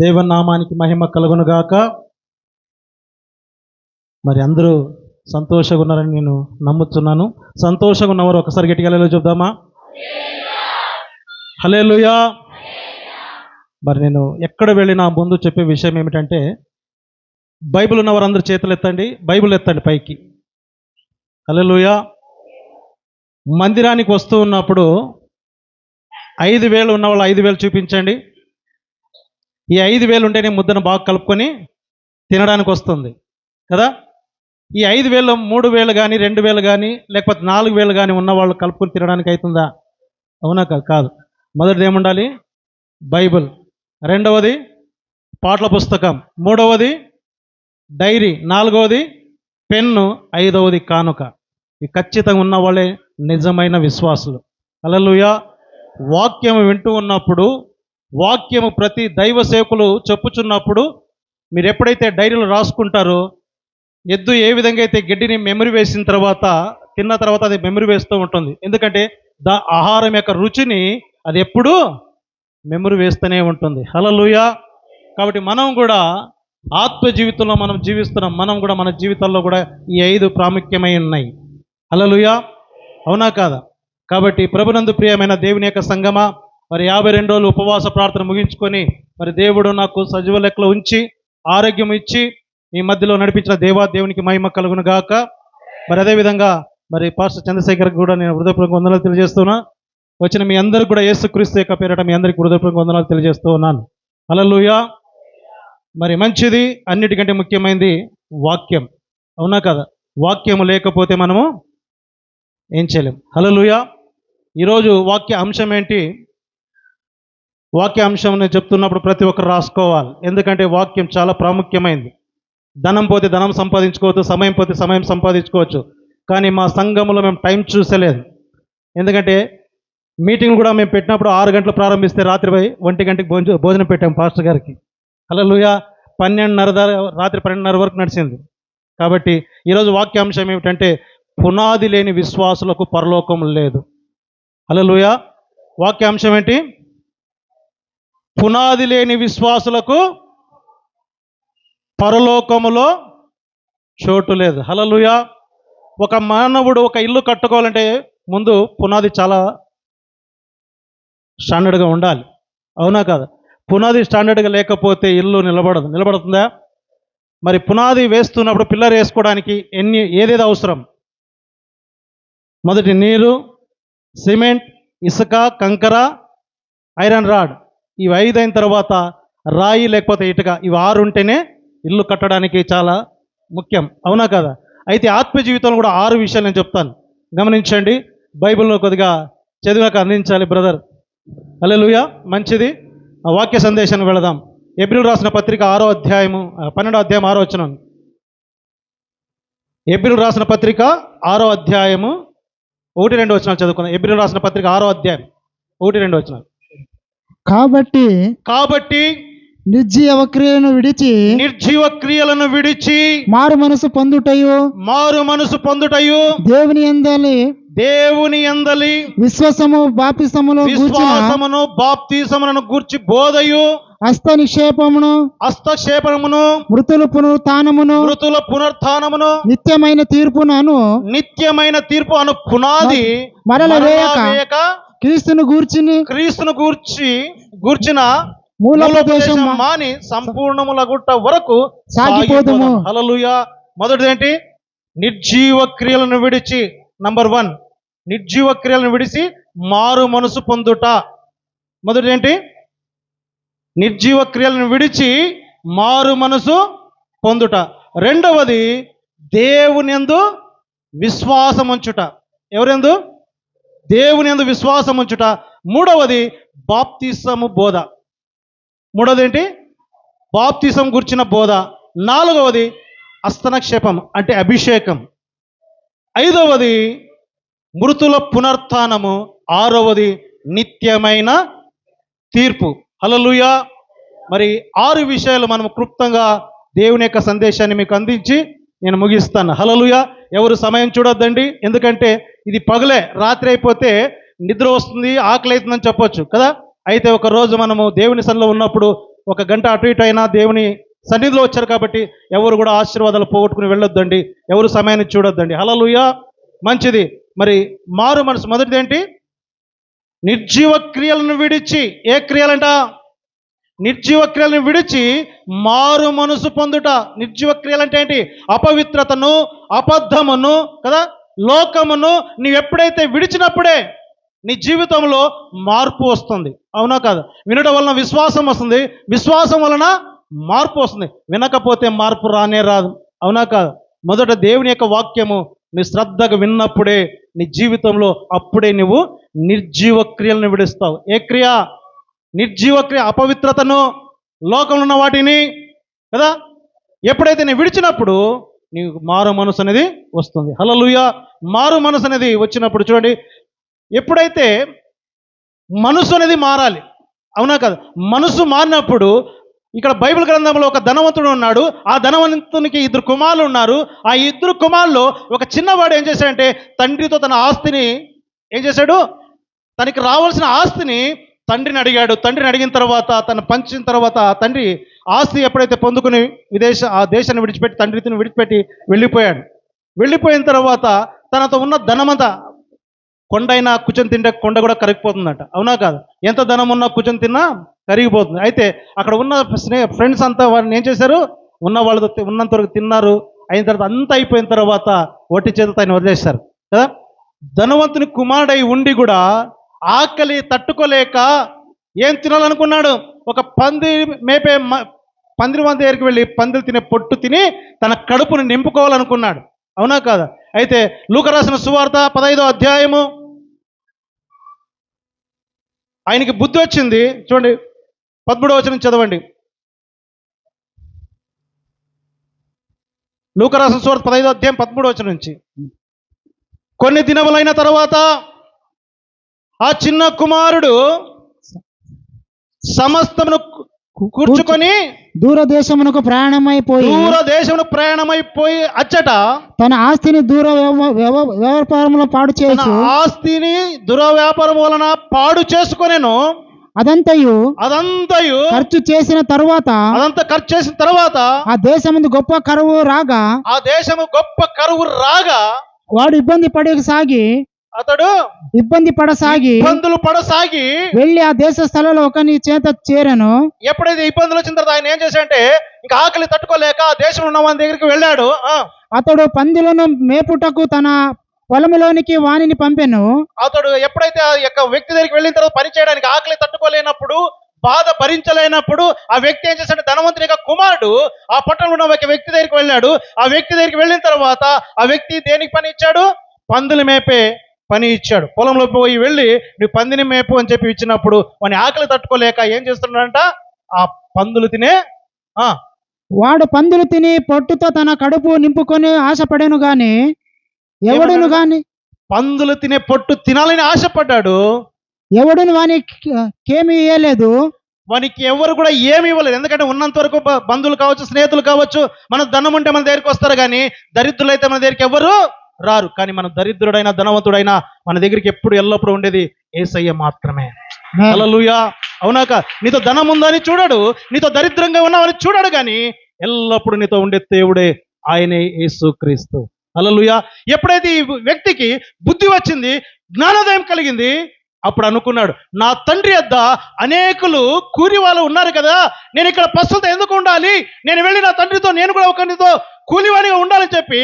దేవనామానికి మహిమ కలుగునుగాక. మరి అందరూ సంతోషంగా ఉన్నారని నేను నమ్ముతున్నాను. సంతోషంగా ఉన్నవారు ఒకసారి గట్టిగా హల్లెలూయా చెప్దామా? హల్లెలూయా. మరి నేను ఎక్కడ వెళ్ళినా ముందు చెప్పే విషయం ఏమిటంటే, బైబిల్ ఉన్నవారు అందరూ చేతులు ఎత్తండి, బైబిల్ ఎత్తండి పైకి. హల్లెలూయా. మందిరానికి వస్తూ ఉన్నప్పుడు 5,000 ఉన్నవాళ్ళు 5,000 చూపించండి. ఈ 5,000 ఉంటేనే ముద్దను బాగా కలుపుకొని తినడానికి వస్తుంది కదా. ఈ 5,000 3,000 కానీ 2,000 కానీ లేకపోతే 4,000 కానీ ఉన్నవాళ్ళు కలుపుకొని తినడానికి అవుతుందా? అవునా కాదు. మొదటిది ఏముండాలి? బైబిల్. రెండవది పాటల పుస్తకం. మూడవది డైరీ. నాలుగవది పెన్ను. ఐదవది కానుక. ఈ ఖచ్చితంగా ఉన్నవాళ్ళే నిజమైన విశ్వాసులు. హల్లెలూయా. వాక్యం వింటూ ఉన్నప్పుడు, వాక్యము ప్రతి దైవ సేవకులు చెప్పుచున్నప్పుడు మీరు ఎప్పుడైతే డైరీలో రాసుకుంటారో, ఎద్దు ఏ విధంగా అయితే గడ్డిని మెమరీ వేసిన తర్వాత తిన్న తర్వాత అది మెమరీ వేస్తూ ఉంటుంది. ఎందుకంటే ఆహారం యొక్క రుచిని అది ఎప్పుడూ మెమరీ వేస్తూనే ఉంటుంది. హల్లెలూయా. కాబట్టి మనం కూడా ఆత్మ జీవితంలో మనం జీవిస్తున్నాం. మనం కూడా మన జీవితాల్లో కూడా ఈ 5 ప్రాముఖ్యమై ఉన్నాయి. హల్లెలూయా. అవునా కాదా? కాబట్టి ప్రభునందు ప్రియమైన దేవుని యొక్క సంగమా, మరి 52 రోజులు ఉపవాస ప్రార్థన ముగించుకొని, మరి దేవుడు నాకు సజీవ లెక్కలో ఉంచి ఆరోగ్యం ఇచ్చి ఈ మధ్యలో నడిపించిన దేవునికి మహిమ కలుగును గాక. మరి అదేవిధంగా మరి పాస్టర్ చంద్రశేఖర్కి కూడా నేను హృదయపూర్వక వందనాలు తెలియజేస్తున్నా. వచ్చిన మీ అందరికీ కూడా యేసుక్రీస్తు యొక్క పేరిట మీ అందరికీ హృదయపూర్వక వందనాలు తెలియజేస్తూ ఉన్నాను. హల్లెలూయా. మరి మంచిది, అన్నిటికంటే ముఖ్యమైనది వాక్యం. అవునా కదా? వాక్యము లేకపోతే మనము ఏం చేయలేం. హల్లెలూయా. ఈరోజు వాక్య అంశం ఏంటి? వాక్య అంశం నేను చెప్తున్నప్పుడు ప్రతి ఒక్కరు రాసుకోవాలి. ఎందుకంటే వాక్యం చాలా ప్రాముఖ్యమైనది. ధనం పోతే ధనం సంపాదించుకోవచ్చు, సమయం పోతే సమయం సంపాదించుకోవచ్చు. కానీ మా సంఘంలో మేము టైం చూసలేదు. ఎందుకంటే మీటింగ్లు కూడా మేము పెట్టినప్పుడు 6 గంటలు ప్రారంభిస్తే రాత్రి 1 గంటకి భోజనం పెట్టాం పాస్టర్ గారికి. హల్లెలూయా. 12:30 రాత్రి 12:30 వరకు నడిచింది. కాబట్టి ఈరోజు వాక్యాంశం ఏమిటంటే, పునాది లేని విశ్వాసులకు పరలోకం లేదు. హల్లెలూయా. వాక్యాంశం ఏంటి? పునాది లేని విశ్వాసులకు పరలోకములో చోటు లేదు. హల్లెలూయా. ఒక మానవుడు ఒక ఇల్లు కట్టుకోవాలంటే ముందు పునాది చాలా స్టాండర్డ్గా ఉండాలి. అవునా కాదు? పునాది స్టాండర్డ్గా లేకపోతే ఇల్లు నిలబడుతుందా? మరి పునాది వేస్తున్నప్పుడు పిల్లర్ వేసుకోవడానికి ఏదేది అవసరం? మొదటి నీరు, సిమెంట్, ఇసుక, కంకర, ఐరన్ రాడ్. ఇవి 5 అయిన తర్వాత రాయి లేకపోతే ఇటుక. ఇవి 6 ఉంటేనే ఇల్లు కట్టడానికి చాలా ముఖ్యం. అవునా కదా? అయితే ఆత్మ జీవితంలో కూడా 6 విషయాలు నేను చెప్తాను, గమనించండి. బైబిల్లో కొద్దిగా చదివాక అందించాలి బ్రదర్. హల్లెలూయా. మంచిది. వాక్య సందేశానికి వెళదాం. ఎబ్రీలు రాసిన పత్రిక 6వ అధ్యాయము 12వ అధ్యాయం 6వ వచనం. ఎబ్రీలు రాసిన పత్రిక 6వ అధ్యాయము 1-2 వచనాలు చదువుకుందాం. ఎబ్రీలు రాసిన పత్రిక 6వ అధ్యాయం 1-2 వచనాలు. కాబట్టి నిర్జీవ క్రియలను విడిచి మారు మనసు పొందుటయు దేవుని యందలి విశ్వాసమును బాప్తిసములను గూర్చి బోధయు, హస్తక్షేపమును మృతుల పునరుత్థానమును నిత్యమైన తీర్పు అను పునాది మరలవేయక క్రీస్తును గూర్చిన మూలోపదేశం మాని సంపూర్ణములగుట వరకు సాగిపోదుము. హల్లెలూయా. మొదటిది ఏంటి? నిర్జీవ క్రియలను విడిచి. నంబర్ 1, నిర్జీవ క్రియలను విడిచి మారు మనసు పొందుట. మొదటిది ఏంటి? నిర్జీవ క్రియలను విడిచి మారు మనసు పొందుట. రెండవది దేవుని యందు విశ్వాసం ఉంచుట. ఎవరెందు? దేవుని యందు విశ్వాసం ఉంచుట. మూడవది బాప్తిసము బోధ. మూడవది ఏంటి? బాప్తిసం గురించిన బోధ. నాలుగవది హస్తనక్షేపం అంటే అభిషేకం. ఐదవది మృతుల పునరుత్థానము. ఆరవది నిత్యమైన తీర్పు. హల్లెలూయా. మరి 6 విషయాలు మనం క్లుప్తంగా దేవుని యొక్క సందేశాన్ని మీకు అందించి నేను ముగిస్తాను. హల్లెలూయా. ఎవరు సమయం చూడొద్దండి. ఎందుకంటే ఇది పగలే, రాత్రి అయిపోతే నిద్ర వస్తుంది, ఆకలి అవుతుందని చెప్పొచ్చు కదా. అయితే ఒక రోజు మనము దేవుని సన్నిధిలో ఉన్నప్పుడు ఒక గంట అటు ఇటు అయినా దేవుని సన్నిధిలో వచ్చారు కాబట్టి ఎవరు కూడా ఆశీర్వాదాలు పోగొట్టుకుని వెళ్ళొద్దండి, ఎవరు సమయాన్ని చూడొద్దండి. హల్లెలూయా. మంచిది. మరి మారు మనసు మొదటిది ఏంటి? నిర్జీవ క్రియలను విడిచి. ఏ క్రియలంట? నిర్జీవ క్రియలను విడిచి మారు మనసు పొందుట. నిర్జీవ క్రియలు అంటే ఏంటి? అపవిత్రతను, అబద్ధమును, కదా, లోకమును నీవు ఎప్పుడైతే విడిచినప్పుడే నీ జీవితంలో మార్పు వస్తుంది. అవునా కాదు? వినడం వలన విశ్వాసం వస్తుంది, విశ్వాసం వలన మార్పు వస్తుంది. వినకపోతే మార్పు రానే రాదు. అవునా కాదు? మొదట దేవుని యొక్క వాక్యము నీ శ్రద్ధగా విన్నప్పుడే నీ జీవితంలో అప్పుడే నువ్వు నిర్జీవ క్రియలను విడుస్తావు. ఏ క్రియ? నిర్జీవ క్రియ. అపవిత్రతను, లోకంలో ఉన్న వాటిని, కదా, ఎప్పుడైతే నేను విడిచినప్పుడు నీకు మారు మనసు అనేది వస్తుంది. హల్లెలూయా. మారు మనసు అనేది వచ్చినప్పుడు చూడండి, ఎప్పుడైతే మనసు అనేది మారాలి. అవునా కదా? మనసు మారినప్పుడు ఇక్కడ బైబిల్ గ్రంథంలో ఒక ధనవంతుడు ఉన్నాడు. ఆ ధనవంతునికి 2 కుమారులు ఉన్నారు. ఆ 2 కుమారులు ఒక చిన్నవాడు ఏం చేశాడంటే తండ్రితో తన ఆస్తిని ఏం చేశాడు? తనకి రావాల్సిన ఆస్తిని తండ్రిని అడిగాడు. తండ్రిని అడిగిన తర్వాత తను పంచిన తర్వాత ఆ తండ్రి ఆస్తి ఎప్పుడైతే పొందుకుని ఆ దేశాన్ని విడిచిపెట్టి తండ్రిని విడిచిపెట్టి వెళ్ళిపోయాడు. వెళ్ళిపోయిన తర్వాత తనతో ఉన్న ధనమంతా, కొండైనా కూర్చొని తింటే కొండ కూడా కరిగిపోతుందట. అవునా కాదు? ఎంత ధనం ఉన్నా కూర్చొని తిన్నా కరిగిపోతుంది. అయితే అక్కడ ఉన్న ఫ్రెండ్స్ అంతా వారిని ఏం చేశారు? ఉన్న వాళ్ళతో ఉన్నంత వరకు తిన్నారు. అయిన తర్వాత అంతా అయిపోయిన తర్వాత ఒట్టి చేతులతో ఆయన వదిలేశారు కదా. ధనవంతుని కుమారుడై ఉండి కూడా ఆకలి తట్టుకోలేక ఏం తినాలనుకున్నాడు? ఒక పంది మేపే పందిరి మంది దగ్గరికి వెళ్ళి పందులు తినే పొట్టు తిని తన కడుపుని నింపుకోవాలనుకున్నాడు. అవునా కాదా? అయితే లూకా రాసిన సువార్త 15వ అధ్యాయము, ఆయనకి బుద్ధి వచ్చింది. చూడండి 13వ వచనం చదవండి. లూకా రాసిన సువార్త 15వ అధ్యాయం 13వ వచనం నుంచి. కొన్ని దినములైన తర్వాత ఆ చిన్న కుమారుడు సమస్తమును కూర్చుకొని దూరదేశమునకు ప్రయాణమైపోయి అచ్చట తన ఆస్తిని వ్యాపారములో పాడు చేసి ఆస్తిని దుర్వ్యాపారం వలన పాడు చేసుకొనెను. అదంతయు ఖర్చు చేసిన తరువాత ఆ దేశము గొప్ప కరువు రాగా వాడు ఇబ్బందులు పడసాగి వెళ్ళి ఆ దేశ స్థలంలో ఒకని చేత చేరను. ఎప్పుడైతే ఇబ్బందులు వచ్చిన తర్వాత ఆయన ఏం చేశాడంటే ఇంకా ఆకలి తట్టుకోలేక ఆ దేశంలో ఉన్న వాని దగ్గరికి వెళ్ళాడు. అతడు పందులను మేపుటకు తన పొలంలోనికి వానిని పంపెను. అతడు ఎప్పుడైతే ఆ యొక్క వ్యక్తి దగ్గరికి వెళ్ళిన తర్వాత పని చేయడానికి ఆకలి తట్టుకోలేనప్పుడు, బాధ భరించలేనప్పుడు ఆ వ్యక్తి ఏం చేశాడు? ధనవంతుని యొక్క కుమారుడు ఆ పట్టణంలో ఉన్న ఒక వ్యక్తి దగ్గరికి వెళ్ళాడు. ఆ వ్యక్తి దగ్గరికి వెళ్ళిన తర్వాత ఆ వ్యక్తి దేనికి పని ఇచ్చాడు? పందులు మేపే పని ఇచ్చాడు. పొలంలో పోయి వెళ్ళి నువ్వు పందిని మేపు అని చెప్పి ఇచ్చినప్పుడు వాని ఆకలి తట్టుకోలేక ఏం చేస్తున్నాడంట? ఆ పందులు తినే వాడు పందులు తిని పొట్టుతో తన కడుపు నింపుకొని ఆశపడాను గాని ఎవడును గాని పందులు తినే పొట్టు తినాలని ఆశపడ్డాడు. ఎవడును వానికేమీ ఇయ్యలేదు. వానికి ఎవరు కూడా ఏమి ఇవ్వలేదు. ఎందుకంటే ఉన్నంత వరకు బంధువులు కావచ్చు, స్నేహితులు కావచ్చు, మన ధనం ఉంటే మన దగ్గరికి వస్తారు, కానీ దరిద్రులు అయితే మన దగ్గరికి ఎవరు రారు. కానీ మన దరిద్రుడైనా ధనవంతుడైనా మన దగ్గరికి ఎప్పుడు ఎల్లప్పుడూ ఉండేది యేసయ్య మాత్రమే. హల్లెలూయా. అవునాక? నీతో ధనం ఉందని చూడడు, నీతో దరిద్రంగా ఉన్నావని చూడడు, కానీ ఎల్లప్పుడూ నీతో ఉండే దేవుడే ఆయనే యేసుక్రీస్తు. హల్లెలూయా. ఎప్పుడైతే ఈ వ్యక్తికి బుద్ధి వచ్చింది, జ్ఞానోదయం కలిగింది, అప్పుడు అనుకున్నాడు, నా తండ్రి వద్ద అనేకులు కూలి వాళ్ళు ఉన్నారు కదా, నేను ఇక్కడ పస్తులతో ఎందుకు ఉండాలి? నేను వెళ్ళి నా తండ్రితో నేను కూడా ఒకరితో కూలివానిగా ఉండాలని చెప్పి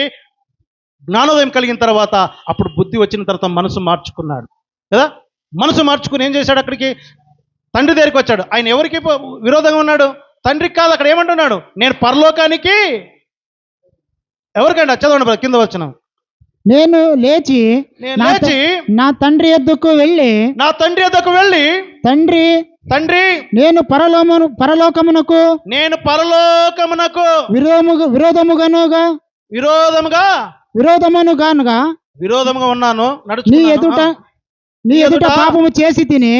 జ్ఞానోదయం కలిగిన తర్వాత అప్పుడు బుద్ధి వచ్చిన తర్వాత మనసు మార్చుకున్నాడు కదా. మనసు మార్చుకుని ఏం చేశాడు? అక్కడికి తండ్రి దగ్గరికి వచ్చాడు. ఆయన ఎవరికి విరోధంగా ఉన్నాడు? తండ్రికి కాదు. అక్కడ ఏమంటున్నాడు? నేను పరలోకానికి ఎవరికండి? చదవండి కింద వచ్చిన. నేను లేచి నా తండ్రి యొద్దకు వెళ్ళి తండ్రి నేను పరలోకమునకు విరోధముగా ఉన్నాను. నీ ఎదుట పాపము చేసి తిని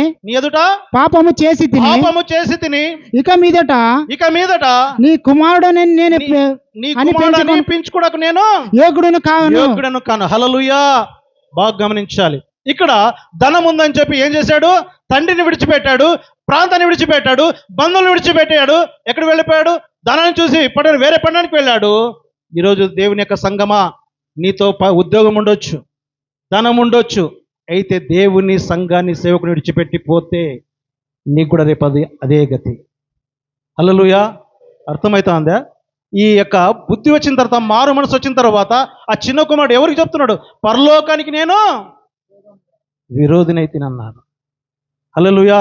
ఇక మీదట నీ కుమారుడని నేను పెంచుకోవడానికి నేను యోగ్యుడను కాను. హల్లెలూయా. బాగా గమనించాలి. ఇక్కడ ధనం ఉందని చెప్పి ఏం చేశాడు? తండ్రిని విడిచిపెట్టాడు, ప్రాంతాన్ని విడిచిపెట్టాడు, బంధువులను విడిచిపెట్టాడు, ఎక్కడ వెళ్ళిపోయాడు? ధనాన్ని చూసి వేరే పట్టణానికి వెళ్ళాడు. ఈరోజు దేవుని యొక్క సంగమా, నీతో ఉద్యోగం ఉండొచ్చు, ధనం ఉండొచ్చు, అయితే దేవుని సంఘాన్ని సేవకుని విడిచిపెట్టి పోతే నీకు కూడా రేపు అదే గతి. హల్లెలూయా. అర్థమవుతుందా? ఈ యొక్క బుద్ధి వచ్చిన తర్వాత, మారు మనసు వచ్చిన తర్వాత ఆ చిన్న కుమారుడు ఎవరికి చెప్తున్నాడు? పరలోకానికి నేను విరోధినైతినన్నాను. హల్లెలూయా.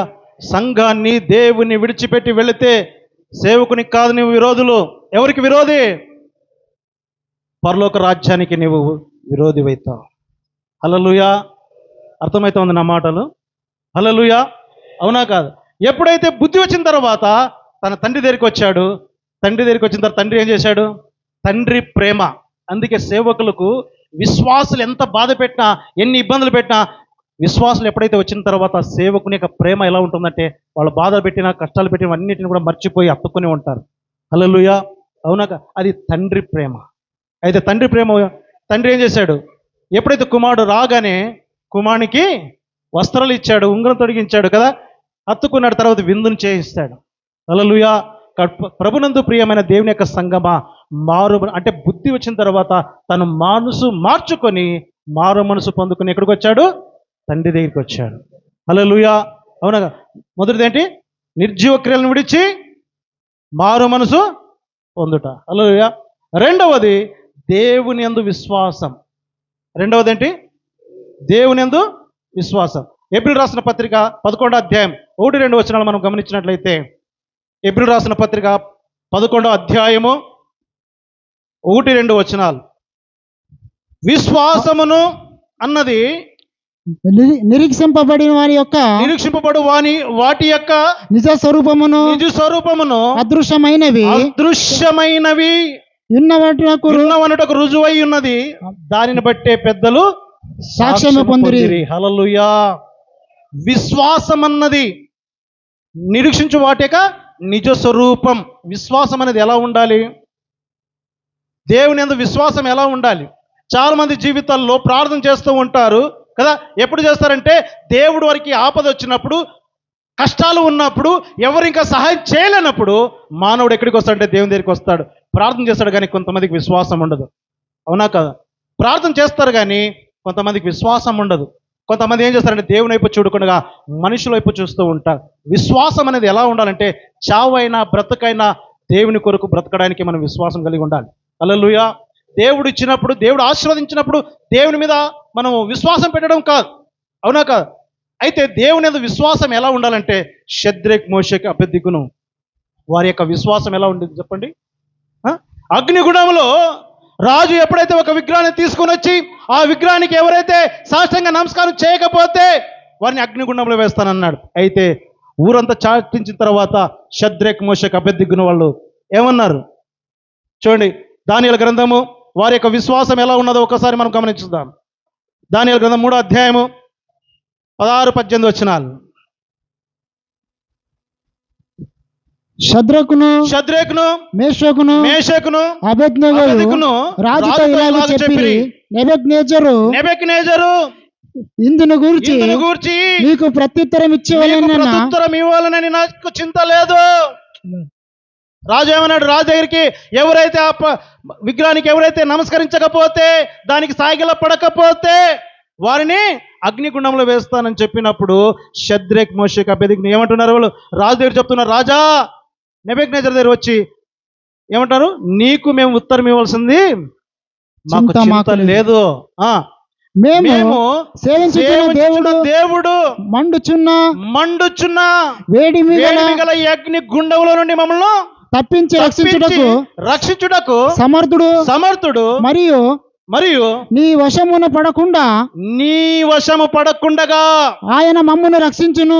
సంఘాన్ని, దేవుని విడిచిపెట్టి వెళితే సేవకునికి కాదు నీవు విరోధులు. ఎవరికి విరోధి? పరలోక రాజ్యానికి నీవు విరోధివైతావు. హల్లెలూయా. అర్థమవుతుంది నా మాటలు? హల్లెలూయా. అవునా కాదు? ఎప్పుడైతే బుద్ధి వచ్చిన తర్వాత తన తండ్రి దగ్గరికి వచ్చాడు. తండ్రి దగ్గరికి వచ్చిన తర్వాత తండ్రి ఏం చేశాడు? తండ్రి ప్రేమ. అందుకే సేవకులకు విశ్వాసులు ఎంత బాధ పెట్టినా, ఎన్ని ఇబ్బందులు పెట్టినా, విశ్వాసులు ఎప్పుడైతే వచ్చిన తర్వాత సేవకుని యొక్క ప్రేమ ఎలా ఉంటుందంటే, వాళ్ళు బాధ పెట్టినా, కష్టాలు పెట్టిన అన్నిటిని కూడా మర్చిపోయి అత్తుకుని ఉంటారు. హల్లెలూయా. అవునా? అది తండ్రి ప్రేమ. అయితే తండ్రి ప్రేమ, తండ్రి ఏం చేశాడు? ఎప్పుడైతే కుమారుడు రాగానే కుమారునికి వస్త్రాలు ఇచ్చాడు, ఉంగరం తొడిగించాడు కదా, హత్తుకున్నాడు. తర్వాత విందును చేయిస్తాడు. హల్లెలూయా. ప్రభునందు ప్రియమైన దేవుని యొక్క సంగమా, అంటే బుద్ధి వచ్చిన తర్వాత తను మనసు మార్చుకొని మారు మనసు పొందుకొని ఎక్కడికి వచ్చాడు? తండ్రి దగ్గరికి వచ్చాడు. హల్లెలూయా. అవునా? మొదటిది ఏంటి? నిర్జీవ క్రియలను విడిచి మారు మనసు పొందుట. హల్లెలూయా. రెండవది దేవుని యందు విశ్వాసం. రెండవది ఏంటి? దేవుని యందు విశ్వాసం. ఏప్రిల్ రాసిన పత్రిక 11వ అధ్యాయం 1-2 వచనాలు మనం గమనించినట్లయితే, ఏప్రిల్ రాసిన పత్రిక 11వ అధ్యాయము 1-2 వచనాలు. విశ్వాసమును అన్నది నిరీక్షింపబడిన నిరీక్షింపబడు వాటి యొక్క నిజ స్వరూపమును అదృశ్యమైనవి ఉన్నవనుటకు రుజువై ఉన్నది. దానిని బట్టే పెద్దలు సాక్ష్యము పొందిరి. హల్లెలూయా. విశ్వాసం అన్నది నిరీక్షించు వాటి యొక్క నిజ స్వరూపం. విశ్వాసం అనేది ఎలా ఉండాలి? దేవుని యందు విశ్వాసం ఎలా ఉండాలి? చాలా మంది జీవితాల్లో ప్రార్థన చేస్తూ ఉంటారు కదా. ఎప్పుడు చేస్తారంటే, దేవుడు వారికి ఆపద వచ్చినప్పుడు, కష్టాలు ఉన్నప్పుడు, ఎవరు ఇంకా సహాయం చేయలేనప్పుడు మానవుడు ఎక్కడికి వస్తాడంటే దేవుని దగ్గరికి వస్తాడు, ప్రార్థన చేస్తాడు. కానీ కొంతమందికి విశ్వాసం ఉండదు. అవునా కదా? ప్రార్థన చేస్తారు కానీ కొంతమందికి విశ్వాసం ఉండదు. కొంతమంది ఏం చేస్తారంటే దేవుని వైపు చూడకుండా మనుషుల వైపు చూస్తూ ఉంటారు. విశ్వాసం అనేది ఎలా ఉండాలంటే, చావైనా బ్రతకైనా దేవుని కొరకు బ్రతకడానికి మనం విశ్వాసం కలిగి ఉండాలి. హల్లెలూయా. దేవుడు ఇచ్చినప్పుడు, దేవుడు ఆశీర్వదించినప్పుడు దేవుని మీద మనం విశ్వాసం పెట్టడం కాదు. అవునా కాదు? అయితే దేవుని మీద విశ్వాసం ఎలా ఉండాలంటే, షద్రెక్, మోషేక్, అబేద్నెగోను వారి యొక్క విశ్వాసం ఎలా ఉండేది చెప్పండి? అగ్నిగుణంలో రాజు ఎప్పుడైతే ఒక విగ్రహాన్ని తీసుకొని వచ్చి ఆ విగ్రహానికి ఎవరైతే సాష్టాంగ నమస్కారం చేయకపోతే వారిని అగ్నిగుండంలో వేస్తానన్నాడు. అయితే ఊరంతా చాటించిన తర్వాత షద్రెక్, మోషేక్, అబేద్నెగోను వాళ్ళు ఏమన్నారు చూడండి. దానియేలు గ్రంథము వారి యొక్క విశ్వాసం ఎలా ఉన్నదో ఒకసారి మనం గమనించుదాం. దానియేలు గ్రంథం 3వ అధ్యాయము 16-18 వచనాలు. షద్రెకును మేషకును అబేద్నెగోను రాజుతో ఇలాగ చెప్పిరి, నెబుకద్నెజరు ఇందును గూర్చి నీకు ప్రత్యుత్తరం ఇవ్వాలని నాకు చింత లేదు. రాజు ఏమన్నాడు? రాజు దగ్గరికి ఎవరైతే విగ్రహానికి ఎవరైతే నమస్కరించకపోతే, దానికి సాగిల పడకపోతే వారిని అగ్నిగుండంలో వేస్తానని చెప్పినప్పుడు షద్రెక్, మోషేక్, అబేద్నెగోను ఏమంటున్నారు? వాళ్ళు రాజు దగ్గర చెప్తున్నారు. రాజా, నెబుకద్నెజరు దగ్గర వచ్చి ఏమంటారు? నీకు మేము ఉత్తరం ఇవ్వాల్సింది మాకు చింత లేదు. మేము దేవుడు మండుచున్న వేడి గల ఈ అగ్ని గుండంలో నుండి మమ్మల్ని తప్పించి రక్షించుటకు సమర్థుడు మరియు నీ వశము పడకుండా ఆయన మమ్మల్ని రక్షించును.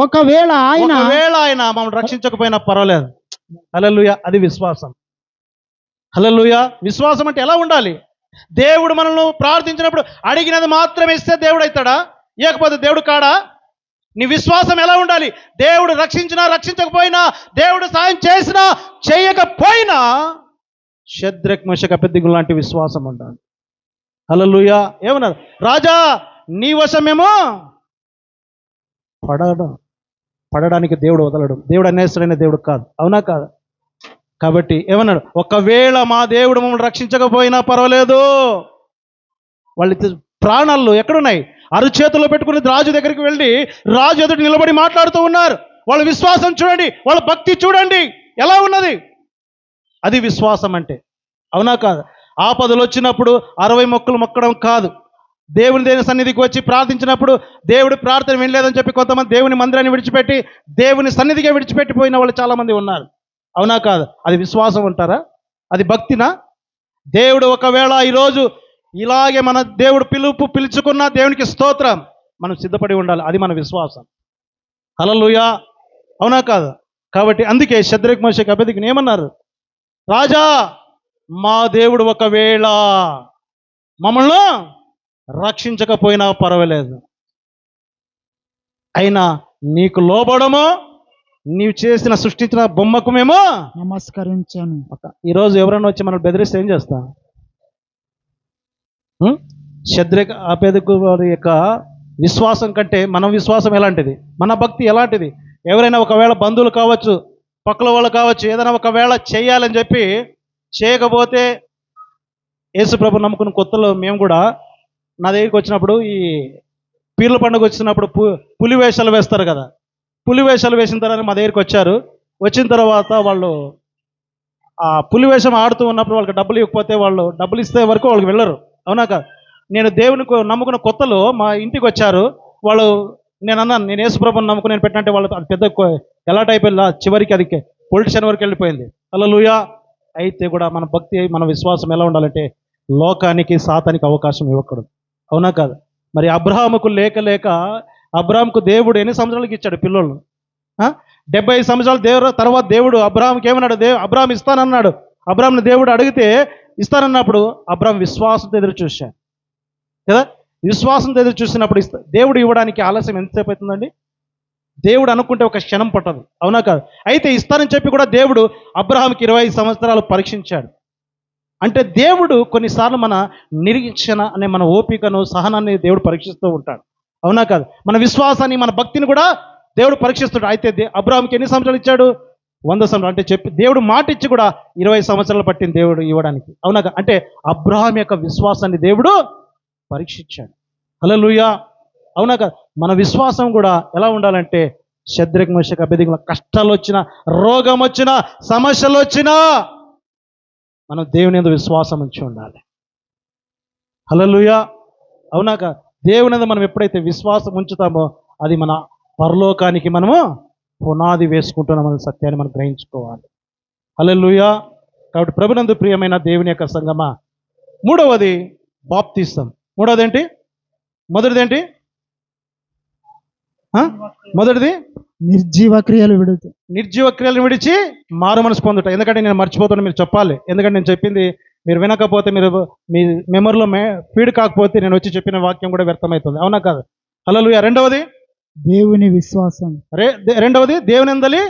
ఒకవేళ ఆయన మమ్మల్ని రక్షించకపోయినా పర్వాలేదు. హల్లెలూయా. అది విశ్వాసం. హల్లెలూయా. విశ్వాసం అంటే ఎలా ఉండాలి? దేవుడు మనల్ని ప్రార్థించినప్పుడు అడిగినది మాత్రమే ఇస్తే దేవుడు అవుతాడా? ఇవ్వకపోతే దేవుడు కాడా? నీ విశ్వాసం ఎలా ఉండాలి? దేవుడు రక్షించినా రక్షించకపోయినా, దేవుడు సాయం చేసినా చేయకపోయినా షద్రెక్, మోషేక్, అబేద్నెగోను లాంటి విశ్వాసం ఉండాలి. హల్లెలూయా. ఏమన్నారు? రాజా, నీ వశమేమో పడడానికి దేవుడు వదలడు. దేవుడు అన్యాయస్తుడైన దేవుడు కాదు. అవునా కాదు? కాబట్టి ఏమన్నాడు? ఒకవేళ మా దేవుడు మమ్మల్ని రక్షించకపోయినా పర్వాలేదు. వాళ్ళ ప్రాణాలు ఎక్కడున్నాయి? అరుచేతుల్లో పెట్టుకుని రాజు దగ్గరికి వెళ్ళి రాజు ఎదుటి నిలబడి మాట్లాడుతూ ఉన్నారు. వాళ్ళ విశ్వాసం చూడండి, వాళ్ళ భక్తి చూడండి ఎలా ఉన్నది. అది విశ్వాసం అంటే. అవునా కాదు? ఆపదలు వచ్చినప్పుడు 60 మొక్కలు మొక్కడం కాదు. దేవుని సన్నిధికి వచ్చి ప్రార్థించినప్పుడు దేవుడి ప్రార్థన వినలేదని చెప్పి కొంతమంది దేవుని మందిరాన్ని విడిచిపెట్టి దేవుని సన్నిధిగా విడిచిపెట్టిపోయిన వాళ్ళు చాలామంది ఉన్నారు. అవునా కాదు? అది విశ్వాసం అంటారా? అది భక్తినా? దేవుడు ఒకవేళ ఈరోజు ఇలాగే మన దేవుడు పిలుచుకున్న దేవునికి స్తోత్రం, మనం సిద్ధపడి ఉండాలి. అది మన విశ్వాసం. హల్లెలూయా. అవునా కాదు? కాబట్టి అందుకే షద్రక్ మేషక్ అబేద్నెగోను ఏమన్నారు? రాజా, మా దేవుడు ఒకవేళ మమ్మల్ని రక్షించకపోయినా పర్వాలేదు, అయినా నీకు లోబడము, నీవు సృష్టించిన బొమ్మకు మేము నమస్కరించాను. ఈరోజు ఎవరైనా వచ్చి మనం బెదిరిస్తే ఏం చేస్తాం? షద్రక్ అబేద్నెగో వారి యొక్క విశ్వాసం కంటే మన విశ్వాసం ఎలాంటిది, మన భక్తి ఎలాంటిది? ఎవరైనా ఒకవేళ బంధువులు కావచ్చు, పక్కల వాళ్ళు కావచ్చు, ఏదైనా ఒకవేళ చేయాలని చెప్పి చేయకపోతే, యేసు ప్రభు నమ్ముకున్న కొత్తలో మేము కూడా నా దగ్గరికి వచ్చినప్పుడు ఈ పీర్ల పండుగ వచ్చినప్పుడు పులి వేషాలు వేస్తారు కదా. పులి వేషాలు వేసిన తర్వాత మా దగ్గరికి వచ్చారు. వచ్చిన తర్వాత వాళ్ళు ఆ పులి వేషం ఆడుతూ ఉన్నప్పుడు వాళ్ళకి డబ్బులు ఇవ్వకపోతే, వాళ్ళు డబ్బులు ఇస్తే వరకు వాళ్ళకి వెళ్ళరు. అవునాక? నేను దేవుని నమ్ముకున్న కొత్తలో మా ఇంటికి వచ్చారు వాళ్ళు. నేను అన్నాను, నేను యేసు ప్రభువుని నమ్ముకుని నేను పెట్టినట్టే వాళ్ళు అది పెద్ద ఎలాట్ అయిపోయింది, చివరికి అది పొలిటిషియన్ వరకు వెళ్ళిపోయింది. హల్లెలూయా. అయితే కూడా మన భక్తి, మన విశ్వాసం ఎలా ఉండాలంటే లోకానికి సాతానికి అవకాశం ఇవ్వకూడదు. అవునా కాదు? మరి అబ్రహాముకు లేక అబ్రహాంకు దేవుడు ఎన్ని సంవత్సరాలకి ఇచ్చాడు పిల్లలను? 75 సంవత్సరాల తర్వాత దేవుడు అబ్రహాంకి ఏమన్నాడు? అబ్రహాం ఇస్తానన్నాడు. అబ్రహాంని దేవుడు అడిగితే ఇస్తానన్నప్పుడు అబ్రహాం విశ్వాసంతో ఎదురు చూశాడు కదా. విశ్వాసంతో ఎదురు చూసినప్పుడు దేవుడు ఇవ్వడానికి ఆలస్యం ఎంతసేపు అవుతుందండి? దేవుడు అనుకుంటే ఒక క్షణం పట్టదు. అవునా కాదు? అయితే ఇస్తానని చెప్పి కూడా దేవుడు అబ్రహాంకి 25 సంవత్సరాలు పరీక్షించాడు. అంటే దేవుడు కొన్నిసార్లు మన నిరీక్షణ అనే మన ఓపికను, సహనాన్ని దేవుడు పరీక్షిస్తూ ఉంటాడు. అవునా కాదు? మన విశ్వాసాన్ని, మన భక్తిని కూడా దేవుడు పరీక్షిస్తాడు. అయితే అబ్రహాంకి ఎన్ని సంవత్సరాలు ఇచ్చాడు? 100 సంవత్సరాలు. అంటే చెప్పి దేవుడు మాట ఇచ్చి కూడా 20 సంవత్సరాలు పట్టింది దేవుడు ఇవ్వడానికి. అవునా? అంటే అబ్రహాం యొక్క విశ్వాసాన్ని దేవుడు పరీక్షించాడు. హల్లెలూయా. అవునా కాదు? మన విశ్వాసం కూడా ఎలా ఉండాలంటే షద్రక్ మేషక్ అబేద్నెగో కష్టాలు వచ్చినా, రోగం వచ్చినా, సమస్యలు వచ్చినా మనం దేవుని యందు విశ్వాసం ఉంచి ఉండాలి. హల్లెలూయా. అవునా కాదు? దేవుని యందు మనం ఎప్పుడైతే విశ్వాసం ఉంచుతామో అది మన పరలోకానికి మనము పునాది వేసుకుంటున్నామనే సత్యాన్ని మనం గ్రహించుకోవాలి. హల్లెలూయా. కాబట్టి ప్రభునందు ప్రియమైన దేవుని యొక్క సంగమా, మూడవది బాప్తిసం. మూడవది ఏంటి? మొదటిది నిర్జీవ క్రియలు విడుతు. నిర్జీవ క్రియలను విడిచి మారు మనసు పొందుట. ఎందుకంటే నేను మర్చిపోతున్నా, మీరు చెప్పాలి. ఎందుకంటే నేను చెప్పింది మీరు వినకపోతే, మీరు మీ మెమరీలో ఫీడ్ కాకపోతే నేను వచ్చి చెప్పిన వాక్యం కూడా వ్యర్థమవుతుంది. అవునా కాదు? హల్లెలూయా. రెండవది దేవుని విశ్వాసం. రెండవది దేవుని యందలి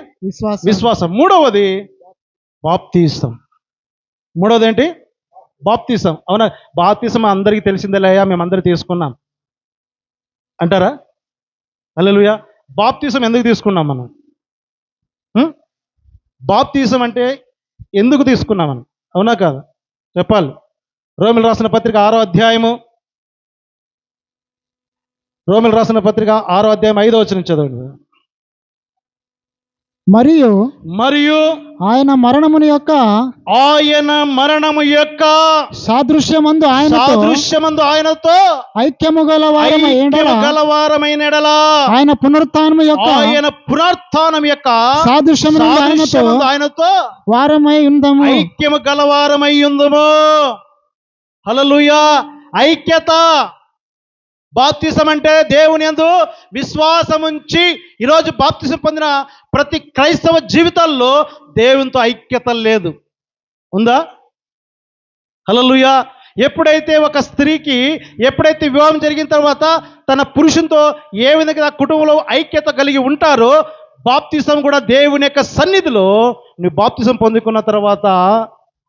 విశ్వాసం. మూడవది బాప్తిసం. మూడవది ఏంటి? బాప్తిసం. అవునా? బాప్తిసం అందరికీ తెలిసిందేలయ్యా, మేమందరూ తీసుకున్నాం అంటారా? హల్లెలూయా. బాప్తిసం ఎందుకు తీసుకున్నాం మనం? బాప్తిసం అంటే ఎందుకు తీసుకున్నాం మనం? అవునా కాదు? చెప్పాలి. రోమిలు రాసిన పత్రిక 6వ అధ్యాయము, రోమిలు రాసిన పత్రిక 6వ అధ్యాయం 5వ వచనం చదవండి. మరియు ఆయన మరణము యొక్క సాదృశ్యమందు ఆయనతో ఐక్యము గలవారమైన ఎడల ఆయన పునరుత్థానము యొక్క సాదృశ్యమందు ఆయనతో వారమై ఉందము, ఐక్యము గలవారమై ఉందము. హల్లెలూయా. ఐక్యత. బాప్తిసం అంటే దేవుని యందు విశ్వాసం ఉంచి, ఈరోజు బాప్తిసం పొందిన ప్రతి క్రైస్తవ జీవితాల్లో దేవునితో ఐక్యత లేదు. ఉందా? హల్లెలూయా. ఎప్పుడైతే ఒక స్త్రీకి ఎప్పుడైతే వివాహం జరిగిన తర్వాత తన పురుషునితో ఏ విధంగా కుటుంబంలో ఐక్యత కలిగి ఉంటారో, బాప్తిసం కూడా దేవుని యొక్క సన్నిధిలో నువ్వు బాప్తిసం పొందుకున్న తర్వాత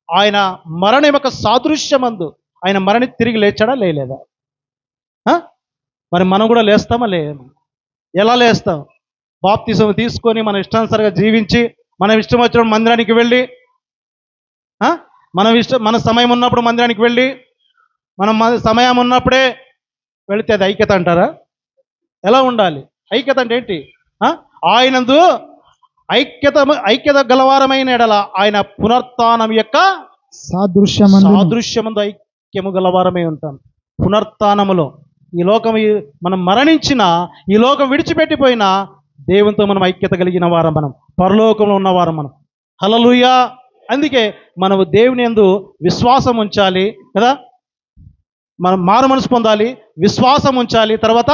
ఆయన మరణం యొక్క సాదృశ్యమందు ఆయన మరణి తిరిగి లేచాడా? లేలేదా? మరి మనం కూడా లేస్తామా? లేము. ఎలా లేస్తాం? బాప్తిసం తీసుకొని మన ఇష్టానుసారంగా జీవించి మన ఇష్టం వచ్చిన మందిరానికి వెళ్ళి మన సమయం ఉన్నప్పుడు మందిరానికి వెళ్ళి సమయం ఉన్నప్పుడే వెళితే అది ఐక్యత అంటారా? ఎలా ఉండాలి? ఐక్యత అంటే ఏంటి? ఆయనందు ఐక్యత గలవారమైన ఎడల ఆయన పునరుత్థానం యొక్క సాదృశ్యమందు ఐక్యము గలవారమై ఉంటాం. పునరుత్థానములో మనం మరణించిన, ఈ లోకం విడిచిపెట్టిపోయినా దేవునితో మనం ఐక్యత కలిగిన వారం, మనం పరలోకంలో ఉన్నవారం మనం. హల్లెలూయా. అందుకే మనము దేవుని యందు విశ్వాసం ఉంచాలి కదా, మనం మారు మనసు పొందాలి, విశ్వాసం ఉంచాలి, తర్వాత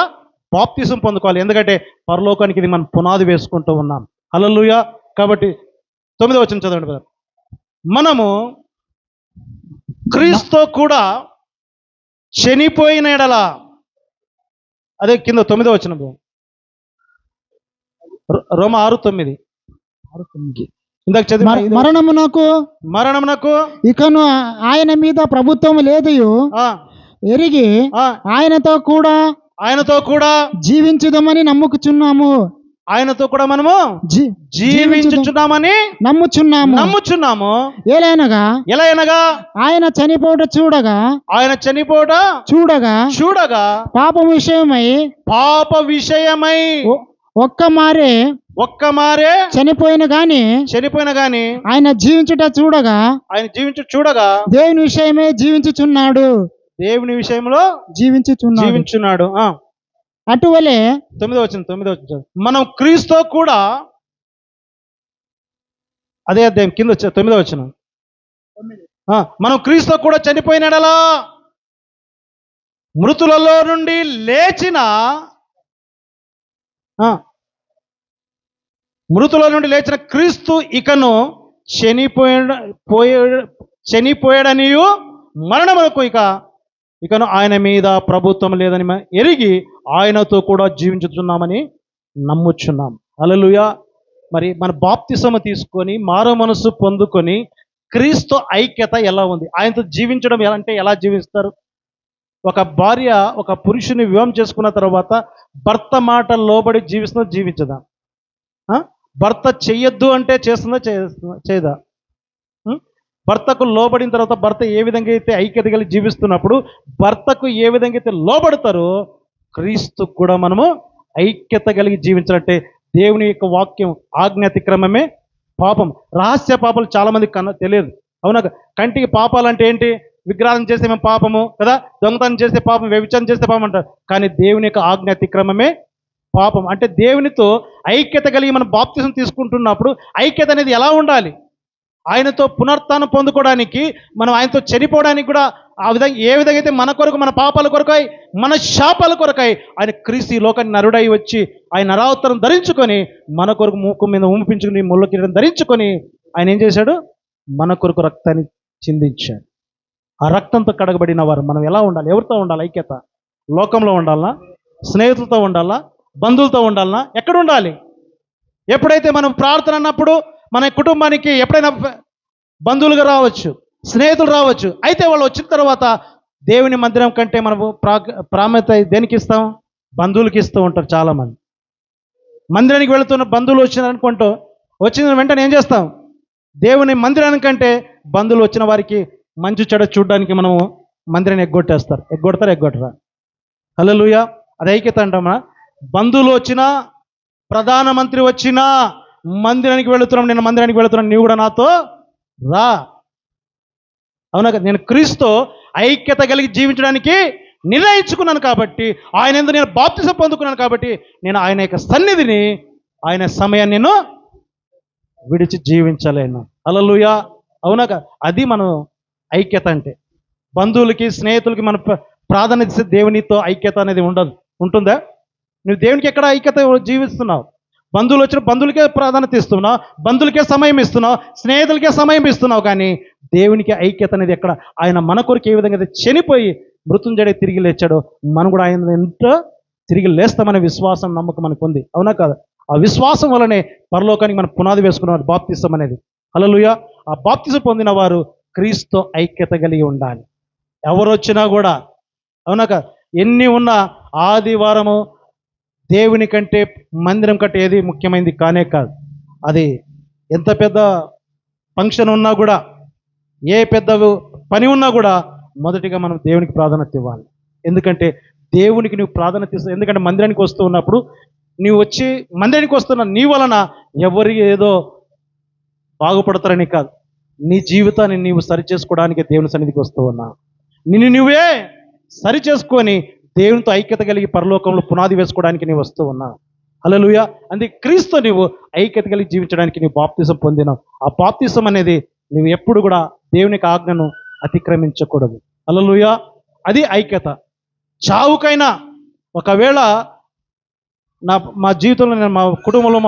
బాప్తిసం పొందుకోవాలి. ఎందుకంటే పరలోకానికి ఇది మనం పునాది వేసుకుంటూ ఉన్నాం. హల్లెలూయా. కాబట్టి 9వ వచనం చదవండి బ్రదర్. మనము క్రీస్తుతో కూడా చనిపోయిన ఎడల, అదే కింద 9వ వచనం, రోమా 6:9. ఇందాక చదివి మరణమునకు ఇకను ఆయన మీద ప్రభుత్వం లేదు ఎరిగి ఆయనతో కూడా జీవించుదామని నమ్ముకుచున్నాము. ఆయనతో కూడా మనము జీవించుచున్నామని నమ్ముచున్నాము. ఎలాగనగా ఆయన చనిపోవట చూడగా పాప విషయమై ఒక్క మారే చనిపోయిన గాని ఆయన జీవించుట చూడగా దేవుని విషయమే జీవించుచున్నాడు. దేవుని విషయంలో జీవించుచున్నాడు. అటువలే 9వ వచనం మనం క్రీస్తుతో కూడా, అదే అధ్యాయం కింద 9వ వచనం, మనం క్రీస్తుతో కూడా చనిపోయిన ఎడలా మృతులలో నుండి లేచిన క్రీస్తు ఇకను చనిపోయాడనియు మరణమునకు ఇకను ఆయన మీద ప్రభుత్వం లేదని ఎరిగి ఆయనతో కూడా జీవించుతున్నామని నమ్ముచున్నాం. హల్లెలూయా. మరి మన బాప్తిసము తీసుకొని మారు మనసు పొందుకొని క్రీస్తు ఐక్యత ఎలా ఉంది? ఆయనతో జీవించడం ఎలా జీవిస్తారు? ఒక భార్య ఒక పురుషుని వివాహం చేసుకున్న తర్వాత భర్త మాట లోబడి జీవించదా? భర్త చెయ్యొద్దు అంటే చేస్తుందా చేయదా? భర్తకు లోబడిన తర్వాత భర్త ఏ విధంగా అయితే ఐక్యత కలిగి జీవిస్తున్నప్పుడు భర్తకు ఏ విధంగా అయితే లోబడతారో క్రీస్తు కూడా మనము ఐక్యత కలిగి జీవించాలంటే దేవుని యొక్క వాక్యం ఆజ్ఞాతిక్రమమే పాపం. రహస్య పాపాలు చాలా మందికి తెలియదు. అవునా? కంటికి పాపాలు అంటే ఏంటి? విగ్రహాలను చేస్తే మేము పాపము కదా, దొంగతనం చేస్తే పాపం, వ్యభిచారం చేస్తే పాపం అంటారు. కానీ దేవుని యొక్క ఆజ్ఞాతిక్రమమే పాపం. అంటే దేవునితో ఐక్యత కలిగి మనం బాప్తిసం తీసుకుంటున్నప్పుడు ఐక్యత అనేది ఎలా ఉండాలి? ఆయనతో పునరుత్థానం పొందుకోవడానికి, మనం ఆయనతో చనిపోవడానికి కూడా ఆ విధంగా, ఏ విధంగా అయితే మన కొరకు, మన పాపాల కొరకై, మన శాపాల కొరకై ఆయన క్రీస్తు లోకాన్ని నరుడై వచ్చి ఆయన నరావతారం ధరించుకొని మన కొరకు మూకు మీద ఊంపించుకుని ముళ్ళ కిరీటం ధరించుకొని ఆయన ఏం చేశాడు? మన కొరకు రక్తాన్ని చిందించాడు. ఆ రక్తంతో కడగబడిన వారు మనం ఎలా ఉండాలి? ఎవరితో ఉండాలి ఐక్యత? లోకంలో ఉండాలనా? స్నేహితులతో ఉండాలనా? బంధువులతో ఉండాలనా? ఎక్కడ ఉండాలి? ఎప్పుడైతే మనం ప్రార్థన అన్నప్పుడు మన కుటుంబానికి ఎప్పుడైనా బంధువులుగా రావచ్చు, స్నేహితులు రావచ్చు. అయితే వాళ్ళు వచ్చిన తర్వాత దేవుని మందిరం కంటే మనము ప్రాముఖ్యత దేనికి ఇస్తాం? బంధువులకి ఇస్తూ ఉంటారు చాలామంది. మందిరానికి వెళుతున్న బంధువులు వచ్చిన వెంటనే ఏం చేస్తాం? దేవుని మందిరానికంటే బంధువులు వచ్చిన వారికి మంచు చెడ చూడడానికి మనము మందిరాన్ని ఎగ్గొట్టరా? హల్లెలూయా. అది ఐక్యత అంటామా? బంధువులు వచ్చినా, ప్రధానమంత్రి వచ్చినా మందిరానికి వెళుతున్నాం, నేను మందిరానికి వెళుతున్నాను, నీవు కూడా నాతో రా. అవునా? నేను క్రీస్తు ఐక్యత కలిగి జీవించడానికి నిర్ణయించుకున్నాను కాబట్టి, ఆయన ఎందుకు నేను బాప్తిసం పొందుకున్నాను కాబట్టి నేను ఆయన యొక్క సన్నిధిని, ఆయన సమయాన్ని నేను విడిచి జీవించలేను. హల్లెలూయా. అవునా? అది మనం ఐక్యత అంటే. బంధువులకి, స్నేహితులకి మన ప్రాధాన్యత ఇస్తే దేవునితో ఐక్యత అనేది ఉంటుందా? నువ్వు దేవునికి ఎక్కడ ఐక్యత జీవిస్తున్నావు? బంధువులు వచ్చిన బంధువులకే ప్రాధాన్యత ఇస్తున్నావు, బంధువులకే సమయం ఇస్తున్నావు, స్నేహితులకే సమయం ఇస్తున్నావు. కానీ దేవునికి ఐక్యత అనేది ఎక్కడ? ఆయన మన కొరకు ఏ విధంగా చనిపోయి మృత్యుంజయుడై తిరిగి లేచాడో మనం కూడా ఆయన ఎంతో తిరిగి లేస్తామనే విశ్వాసం, నమ్మకం మనకు ఉంది. అవునా కాదు? ఆ విశ్వాసం వల్లనే పరలోకానికి మనం పునాది వేసుకున్నవారు బాప్తిసం అనేది. హల్లెలూయా. ఆ బాప్తిసం పొందిన వారు క్రీస్తు ఐక్యత కలిగి ఉండాలి. ఎవరు వచ్చినా కూడా, అవునా కాదు? ఎన్ని ఉన్నా ఆదివారము దేవుని కంటే మందిరం కంటే ఏది ముఖ్యమైనది కానే కాదు. అది ఎంత పెద్ద ఫంక్షన్ ఉన్నా కూడా, ఏ పెద్ద పని ఉన్నా కూడా మొదటిగా మనం దేవునికి ప్రాధాన్యత ఇవ్వాలి. ఎందుకంటే దేవునికి నువ్వు ప్రాధాన్యత ఇస్తావు. ఎందుకంటే మందిరానికి వస్తూ ఉన్నప్పుడు నీవు వచ్చి మందిరానికి వస్తున్న నీ వలన ఎవరి ఏదో బాగుపడతారని కాదు, నీ జీవితాన్ని నీవు సరి చేసుకోవడానికి దేవుని సన్నిధికి వస్తూ ఉన్నావు. నిన్ను నువ్వే సరి చేసుకొని దేవునితో ఐక్యత కలిగి పరలోకంలో పునాది వేసుకోవడానికి నీవు వస్తూ ఉన్నావు. హల్లెలూయా. అందుకే క్రీస్తు నీవు ఐక్యత కలిగి జీవించడానికి నీవు బాప్తిసం పొందినావు. ఆ బాప్తిసం అనేది నువ్వు ఎప్పుడు కూడా దేవుని యొక్క ఆజ్ఞను అతిక్రమించకూడదు. హల్లెలూయా. అది ఐక్యత. చావుకైనా ఒకవేళ మా జీవితంలో నేను మా కుటుంబంలో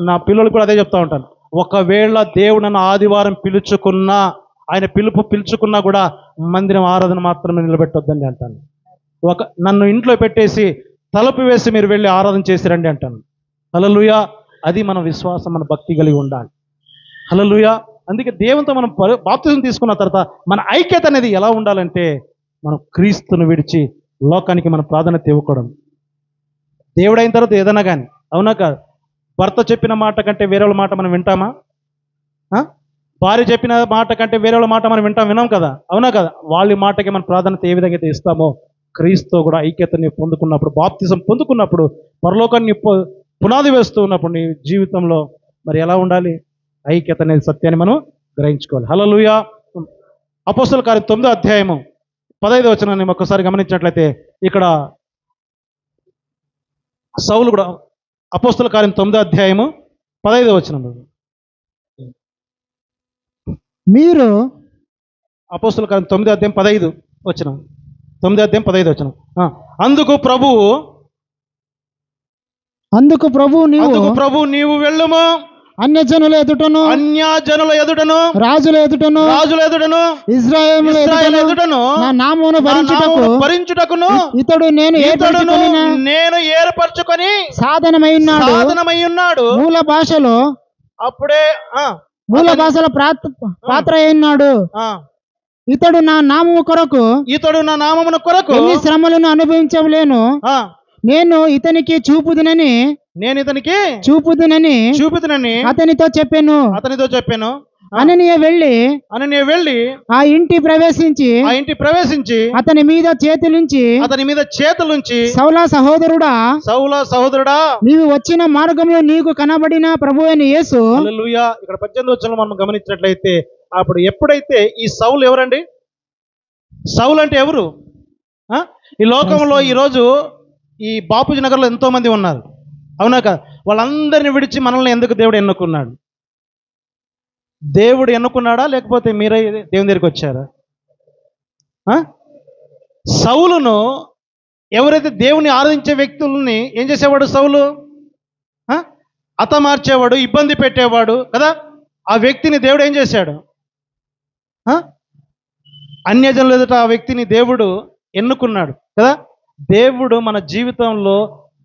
నా పిల్లలకు కూడా అదే చెప్తా ఉంటాను. ఒకవేళ దేవుడు నన్ను ఆదివారం పిలుచుకున్నా, ఆయన పిలుచుకున్నా కూడా మందిరం ఆరాధన మాత్రమే నిలబెట్టొద్దండి అంటాను. నన్ను ఇంట్లో పెట్టేసి తలుపు వేసి మీరు వెళ్ళి ఆరాధన చేసిరండి అంటాను. హల్లెలూయా. అది మన విశ్వాసం, మన భక్తి కలిగి ఉండాలి. హల్లెలూయా. అందుకే దేవునితో మనం బాప్తిజం తీసుకున్న తర్వాత మన ఐక్యత అనేది ఎలా ఉండాలంటే, మనం క్రీస్తును విడిచి లోకానికి మనం ప్రాధాన్యత ఇవ్వకూడదు. దేవుడైన తర్వాత ఏదైనా కానీ, అవునా కాదు? భర్త చెప్పిన మాట కంటే వేరే వాళ్ళ మాట మనం వింటామా? భార్య చెప్పిన మాట కంటే వేరే వాళ్ళ మాట మనం వినాం కదా, అవునా కదా? వాళ్ళ మాటకి మన ప్రాధాన్యత ఏ విధంగా అయితే ఇస్తామో, క్రీస్తు కూడా ఐక్యతని పొందుకున్నప్పుడు, బాప్తిజం పొందుకున్నప్పుడు, పరలోకాన్ని పునాది వేస్తూ ఉన్నప్పుడు నీ జీవితంలో మరి ఎలా ఉండాలి? ఐక్యత అనేది సత్యాన్ని మనం గ్రహించుకోవాలి. హల్లెలూయా. అపోస్తలుల కార్యం 9వ అధ్యాయము 15వ వచనాన్ని ఒక్కసారి గమనించినట్లయితే, ఇక్కడ సౌలు కూడా, అపోస్తలుల కార్యం 9వ అధ్యాయము 15వ వచనం. మీరు అపోస్తలుల కార్యం 9వ అధ్యాయం 15 వచనం. 9వ అధ్యాయం 15వ వచనం. అందుకు ప్రభు నీవు వెళ్ళుము, అన్యజనుల ఎదుటను రాజుల ఎదుటను ఇశ్రాయేలు ఎదుటను నా నామమును భరించుటకును ఇతడు నేను ఏర్పరచుకొని సాధనమై ఉన్నాడు. మూల భాషలో పాత్ర అయినాడు. ఇతడు నా నామము కొరకు ఎన్ని శ్రమలను అనుభవించలేను. నేను ఇతనికి చూపుదునని అతనితో చెప్పాను. అననీయ వెళ్ళి ఆ ఇంటి ప్రవేశించి అతని మీద చేతులుంచి సౌలా సహోదరుడా నీవు వచ్చిన మార్గంలో నీకు కనబడిన ప్రభువైన యేసు. హల్లెలూయా. ఇక్కడ 18వ వచనం మనం గమనించినట్లయితే, అప్పుడు ఎప్పుడైతే ఈ సౌలు ఎవరండి? సౌలు అంటే ఎవరు? ఈ లోకంలో ఈరోజు ఈ బాపూజీ నగర్లో ఎంతో మంది ఉన్నారు, అవునా కదా? వాళ్ళందరిని విడిచి మనల్ని ఎందుకు దేవుడు ఎన్నుకున్నాడు? దేవుడు ఎన్నుకున్నాడా, లేకపోతే మీరే దేవుని దగ్గరికి వచ్చారా? సౌలును, ఎవరైతే దేవుని ఆరాధించే వ్యక్తుల్ని ఏం చేసేవాడు సౌలు? హతమార్చేవాడు, ఇబ్బంది పెట్టేవాడు కదా. ఆ వ్యక్తిని దేవుడు ఏం చేశాడు? అన్యజనుల ఎదుట ఆ వ్యక్తిని దేవుడు ఎన్నుకున్నాడు కదా. దేవుడు మన జీవితంలో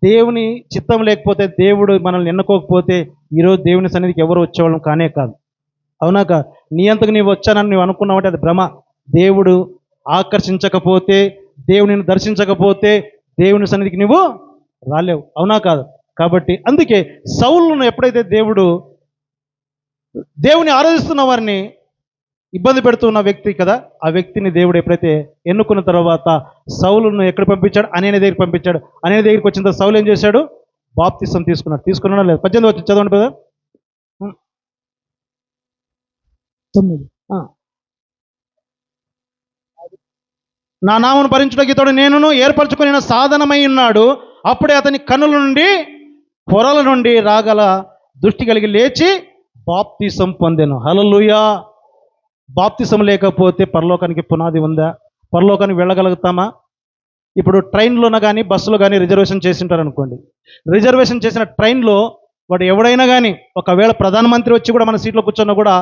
దేవుని చిత్తం లేకపోతే, దేవుడు మనల్ని ఎన్నుకోకపోతే ఈరోజు దేవుని సన్నిధికి ఎవరు వచ్చేవాళ్ళం కానే కాదు, అవునాక? నీ అంతకు నీవు వచ్చానని నువ్వు అనుకున్నావంటే అది భ్రమ. దేవుడు ఆకర్షించకపోతే, దేవునిని దర్శించకపోతే దేవుని సన్నిధికి నువ్వు రాలేవు, అవునా కాదు? కాబట్టి అందుకే సౌలును ఎప్పుడైతే దేవుని ఆరాధిస్తున్న వారిని ఇబ్బంది పెడుతున్న వ్యక్తి కదా, ఆ వ్యక్తిని దేవుడు ఎప్పుడైతే ఎన్నుకున్న తర్వాత సౌలును ఎక్కడ పంపించాడు? అనేని దగ్గరికి పంపించాడు. అనేని దగ్గరికి వచ్చిన తర్వాత సౌలు ఏం చేశాడు? బాప్తిసం తీసుకున్నాడా లేదు? 18 వచ్చి చదవండి కదా. 9 నా నామను భరించుటకు ఇతడు నేనును ఏర్పరచుకుని సాధనమై ఉన్నాడు. అప్పుడే అతని కన్నుల నుండి పొరల నుండి రాగల దృష్టి కలిగి లేచి బాప్తిసం పొందెను. హల్లెలూయా. బాప్తిసం లేకపోతే పరలోకానికి పునాది ఉందా? పరలోకానికి వెళ్ళగలుగుతామా? ఇప్పుడు ట్రైన్లోన కానీ బస్సులో కానీ రిజర్వేషన్ చేసి ఉంటారు అనుకోండి. రిజర్వేషన్ చేసిన ట్రైన్లో వాడు ఎవడైనా కానీ, ఒకవేళ ప్రధానమంత్రి వచ్చి కూడా మన సీట్లో కూర్చున్నా కూడా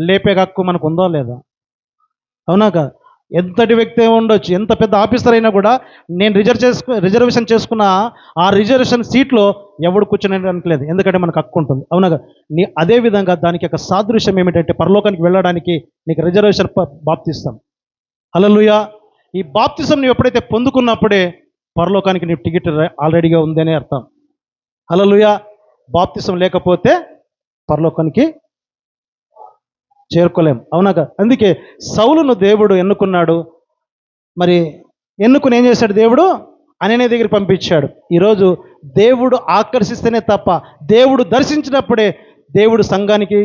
లేపే హక్కు మనకు ఉందో లేదా? అవునా కదా? ఎంతటి వ్యక్తి ఉండొచ్చు, ఎంత పెద్ద ఆఫీసర్ అయినా కూడా నేను రిజర్వేషన్ చేసుకున్న ఆ రిజర్వేషన్ సీట్లో ఎవడు కూర్చోడానికి లేదు, ఎందుకంటే మనకు హక్కు ఉంటుంది, అవునా? అదే విధంగా దానికి ఒక సాదృశ్యం ఏమిటంటే, పరలోకానికి వెళ్ళడానికి నీకు రిజర్వేషన్ బాప్తిస్తాం. హల్లెలూయా. ఈ బాప్తిసం నువ్వు ఎప్పుడైతే పొందుకున్నప్పుడే పరలోకానికి నీ టికెట్ ఆల్రెడీగా ఉందనే అర్థం. హల్లెలూయా. బాప్తిసం లేకపోతే పరలోకానికి చేరుకోలేం. అవునాక? అందుకే సౌలును దేవుడు ఎన్నుకున్నాడు. మరి ఎన్నుకుని ఏం చేశాడు దేవుడు? అననీయ దగ్గరికి పంపించాడు. ఈరోజు దేవుడు ఆకర్షిస్తేనే తప్ప, దేవుడు దర్శించినప్పుడే దేవుడు సంఘానికి,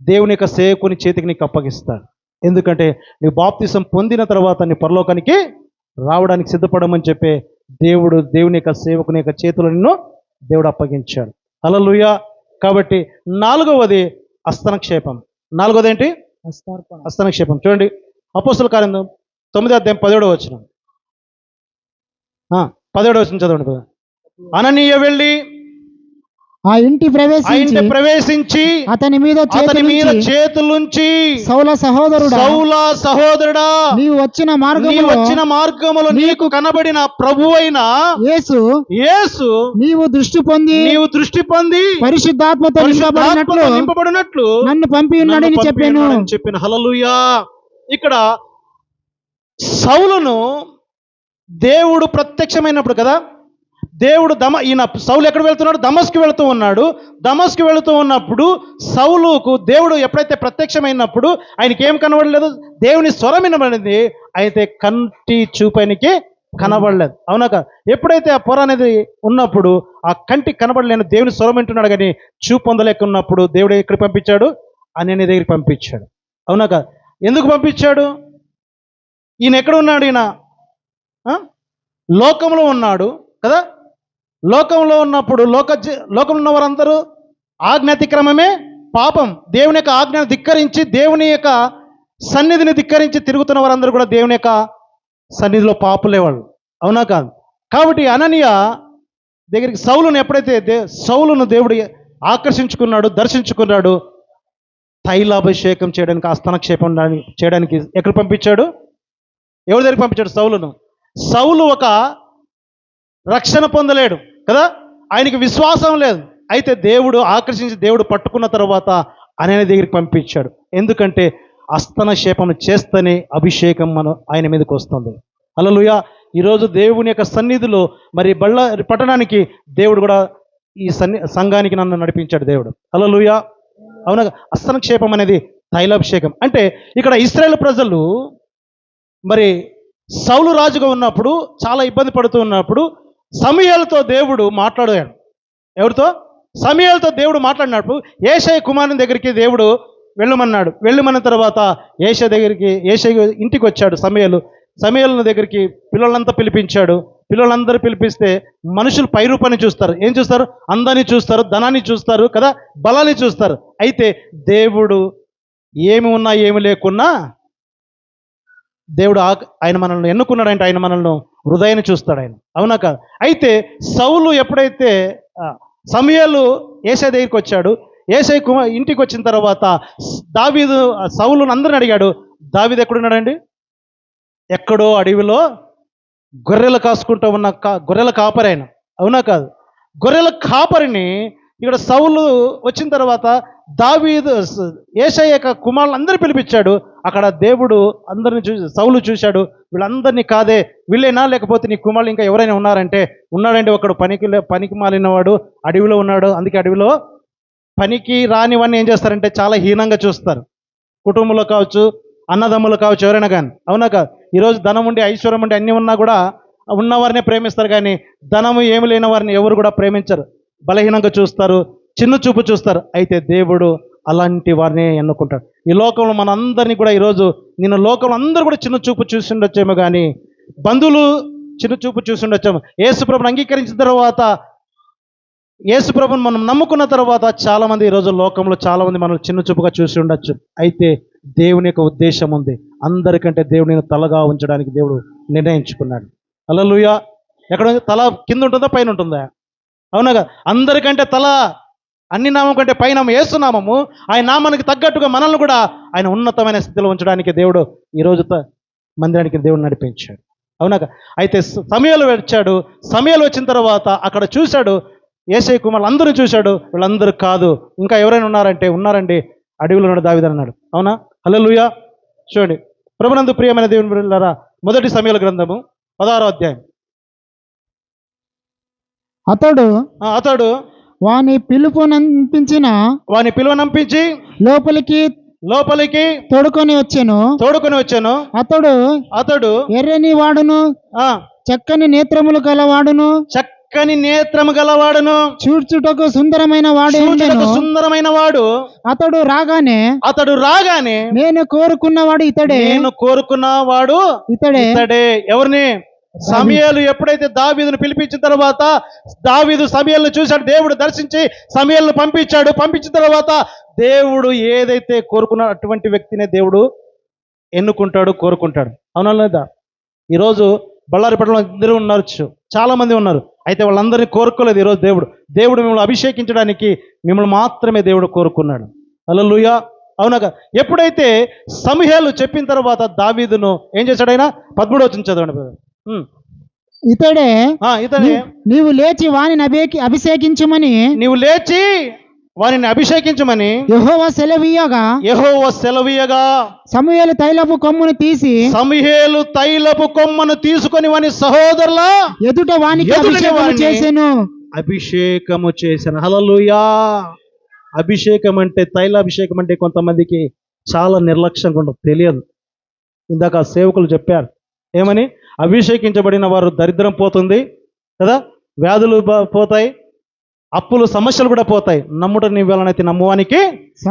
దేవుని యొక్క సేవకుని చేతికి నీకు అప్పగిస్తాడు. ఎందుకంటే నీ బాప్తిసం పొందిన తర్వాత నీ పరలోకానికి రావడానికి సిద్ధపడమని చెప్పే దేవుడు, దేవుని యొక్క సేవకుని యొక్క చేతులు నిన్ను దేవుడు అప్పగించాడు. హల్లెలూయా. కాబట్టి నాలుగవది హస్తనక్షేపం. నాలుగవది ఏంటి? హస్తనక్షేపం. చూడండి, అపోస్తల కార్యం 9:17 17 చదవండి. అననీయ వెళ్ళి ఆ ఇంటి ప్రవేశించి అతని మీద చేతులుంచి సౌల సహోదరుడా, నీవు వచ్చిన మార్గములో నీకు కనబడిన ప్రభు అయిన యేసు నీవు దృష్టి పొంది పరిశుద్ధాత్మతో నింపబడినట్లు నన్ను పంపి ఉన్నాడని చెప్పిన. హల్లెలూయా. ఇక్కడ సౌలును దేవుడు ప్రత్యక్షమైనప్పుడు కదా, దేవుడు ఈయన సౌలు ఎక్కడ వెళ్తున్నాడు? దమస్కు వెళుతూ ఉన్నాడు. దమస్కు వెళుతూ ఉన్నప్పుడు సౌలుకు దేవుడు ఎప్పుడైతే ప్రత్యక్షమైనప్పుడు ఆయనకి ఏం కనబడలేదు? దేవుని స్వరం వినబడింది, అయితే కంటి చూపైనకి కనబడలేదు. అవునాక? ఎప్పుడైతే ఆ పొర అనేది ఉన్నప్పుడు ఆ కంటి కనబడలేని దేవుని స్వరం వింటున్నాడు, కానీ చూపు పొందలేకున్నప్పుడు దేవుడు ఎక్కడ పంపించాడు? అననీయ దగ్గరికి పంపించాడు. అవునాక? ఎందుకు పంపించాడు? ఈయన ఎక్కడ ఉన్నాడు? ఈయన లోకంలో ఉన్నాడు కదా. లోకంలో ఉన్నప్పుడు లోకంలో ఉన్న వారందరూ ఆజ్ఞాతిక్రమమే పాపం. దేవుని యొక్క ఆజ్ఞను ధిక్కరించి, దేవుని యొక్క సన్నిధిని ధిక్కరించి తిరుగుతున్న వారందరూ కూడా దేవుని యొక్క సన్నిధిలో పాపులే వాళ్ళు. అవునా కాదు? కాబట్టి అననీయ దగ్గరికి సౌలును ఎప్పుడైతే సౌలును దేవుడు ఆకర్షించుకున్నాడు, దర్శించుకున్నాడు, తైలాభిషేకం చేయడానికి, హస్తనక్షేపం చేయడానికి ఎక్కడ పంపించాడు? ఎవరి దగ్గరికి పంపించాడు సౌలును? సౌలు ఒక రక్షణ పొందలేడు కదా, ఆయనకి విశ్వాసం లేదు. అయితే దేవుడు ఆకర్షించి, దేవుడు పట్టుకున్న తర్వాత అననీయ దగ్గరికి పంపించాడు. ఎందుకంటే హస్తనక్షేపం చేస్తేనే అభిషేకం ఆయన మీదకి వస్తుంది. హల్లెలూయా. ఈరోజు దేవుని యొక్క సన్నిధిలో మరి పట్టణానికి దేవుడు కూడా ఈ సంఘానికి నన్ను నడిపించాడు దేవుడు. హల్లెలూయా. అవునా? హస్తనక్షేపం అనేది తైలాభిషేకం. అంటే ఇక్కడ ఇశ్రాయేలు ప్రజలు మరి సౌలు రాజుగా ఉన్నప్పుడు చాలా ఇబ్బంది పడుతూ ఉన్నప్పుడు సమూయేలుతో దేవుడు మాట్లాడాడు. ఎవరితో? సమూయేలుతో దేవుడు మాట్లాడినప్పుడు యేషయ కుమారుని దగ్గరికి దేవుడు వెళ్ళమన్న తర్వాత యేషయ ఇంటికి వచ్చాడు సమూయేలు దగ్గరికి. పిల్లలంతా పిలిపించాడు. పిల్లలందరూ పిలిపిస్తే మనుషులు పైరూపాన్ని చూస్తారు. ఏం చూస్తారు? అందాన్ని చూస్తారు, ధనాన్ని చూస్తారు కదా, బలాన్ని చూస్తారు. అయితే దేవుడు ఏమి ఉన్నా ఏమి లేకున్నా దేవుడు ఆయన మనల్ని ఎన్నుకున్నాడంటే ఆయన మనల్ని హృదయాన్ని చూస్తాడు ఆయన. అవునా కాదు? అయితే సౌలు ఎప్పుడైతే సమూయేలు యేషయ దగ్గరికి వచ్చాడు, యేషయ ఇంటికి వచ్చిన తర్వాత దావీదు సౌలును అందరిని అడిగాడు, దావీదు ఎక్కడున్నాడండి? ఎక్కడో అడవిలో గొర్రెలు కాసుకుంటూ ఉన్న గొర్రెల కాపరి ఆయన. అవునా కాదు? గొర్రెల కాపరిని ఇక్కడ సౌలు వచ్చిన తర్వాత దావీదు యేషయ యొక్క కుమారులందరూ పిలిపించాడు. అక్కడ దేవుడు అందరిని సౌలు చూశాడు, వీళ్ళందరినీ కాదే, వీళ్ళేనా లేకపోతే నీ కుమారులు ఇంకా ఎవరైనా ఉన్నారంటే ఉన్నాడండి. ఒకడు పనికి మాలినవాడు అడవిలో ఉన్నాడు. అందుకే అడవిలో పనికి రానివన్నీ ఏం చేస్తారంటే చాలా హీనంగా చూస్తారు. కుటుంబంలో కావచ్చు, అన్నదమ్ములు కావచ్చు, ఎవరైనా కానీ. అవునా కాదు? ఈరోజు ధనం ఉండి, ఐశ్వర్యం ఉండి, అన్నీ ఉన్నా కూడా ఉన్నవారినే ప్రేమిస్తారు, కానీ ధనము ఏమి లేని వారిని ఎవరు కూడా ప్రేమించరు. బలహీనంగా చూస్తారు, చిన్న చూపు చూస్తారు. అయితే దేవుడు అలాంటి వారిని ఎన్నుకుంటాడు. ఈ లోకంలో మనందరినీ కూడా ఈరోజు లోకంలో అందరూ కూడా చిన్న చూపు చూసి ఉండొచ్చేమో, కానీ బంధువులు చిన్న చూపు చూసి ఉండొచ్చేమో. యేసుప్రభుని అంగీకరించిన తర్వాత, యేసుప్రభుని మనం నమ్ముకున్న తర్వాత చాలామంది ఈరోజు లోకంలో చాలామంది మనం చిన్న చూపుగా చూసి ఉండొచ్చు. అయితే దేవుని యొక్క ఉద్దేశం ఉంది. అందరికంటే దేవుడిని తలగా ఉంచడానికి దేవుడు నిర్ణయించుకున్నాడు. హల్లెలూయా. ఎక్కడ తల కింద ఉంటుందా పైన ఉంటుందా? అవునాగా? అందరికంటే తల, అన్ని నామం కంటే పైన యేసు నామము. ఆయన నామానికి తగ్గట్టుగా మనల్ని కూడా ఆయన ఉన్నతమైన స్థితిలో ఉంచడానికి దేవుడు ఈరోజు మందిరానికి దేవుడు నడిపించాడు. అవునాగా? అయితే సమూయేలు వచ్చాడు. సమూయేలు వచ్చిన తర్వాత అక్కడ చూశాడు, యేషయ కుమారులు అందరూ చూశాడు. వీళ్ళందరూ కాదు, ఇంకా ఎవరైనా ఉన్నారంటే ఉన్నారండి, అడవిలో ఉన్నాడు దావీదు అన్నాడు. అవునా? హల్లెలూయా. చూడండి, ప్రభునందు ప్రియమైన దేవుని బిడ్డలారా, మొదటి సమూయేలు గ్రంథము 16వ అధ్యాయం. అతడు వాని పిలుపునంపించిన వాని పిలువనంపించి లోపలికి తోడుకొని వచ్చాను. అతడు ఎర్రని వాడును, ఆ చక్కని నేత్రములు గలవాడును, చక్కని నేత్రము గలవాడును, చూచుటకు సుందరమైన వాడు చూచుటకు సుందరమైన వాడు. అతడు రాగానే నేను కోరుకున్నవాడు ఇతడే. ఎవరిని? సమూయేలు ఎప్పుడైతే దావీదును పిలిపించిన తర్వాత దావీదు సమూయేలును చూశాడు, దేవుడు దర్శించి సమూయేలును పంపించాడు. పంపించిన తర్వాత దేవుడు ఏదైతే కోరుకున్నాడో అటువంటి వ్యక్తినే దేవుడు ఎన్నుకుంటాడు, కోరుకుంటాడు. అవునా లేదా? ఈరోజు బళ్ళారి పట్టణంలో ఇద్దరు ఉన్నారు, చాలా మంది ఉన్నారు. అయితే వాళ్ళందరినీ కోరుకోలేదు. ఈరోజు దేవుడు మిమ్మల్ని అభిషేకించడానికి మిమ్మల్ని మాత్రమే దేవుడు కోరుకున్నాడు. హల్లెలూయా. అవునగా? ఎప్పుడైతే సమూయేలు చెప్పిన తర్వాత దావీదును ఏం చేశాడు? ఆయన 13వ వచనం చదవండి. ఇతడే ఇతడే నీవు లేచి అభిషేకించుమని యెహోవా సెలవీయగా సమూయేలు తైలపు కొమ్మును తీసుకొని వాని సహోదరుల ఎదుట వానికి అభిషేకము చేశాను. హల్లెలూయా. అభిషేకం అంటే, తైలాభిషేకం అంటే కొంతమందికి చాలా నిర్లక్ష్యంగా ఉండదు, తెలియదు. ఇందాక సేవకులు చెప్పారు ఏమని? అభిషేకించబడిన వారు దరిద్రం పోతుంది కదా, వ్యాధులు పోతాయి, అప్పులు సమస్యలు కూడా పోతాయి. నమ్ముట నీ వలనైతే నమ్మువానికి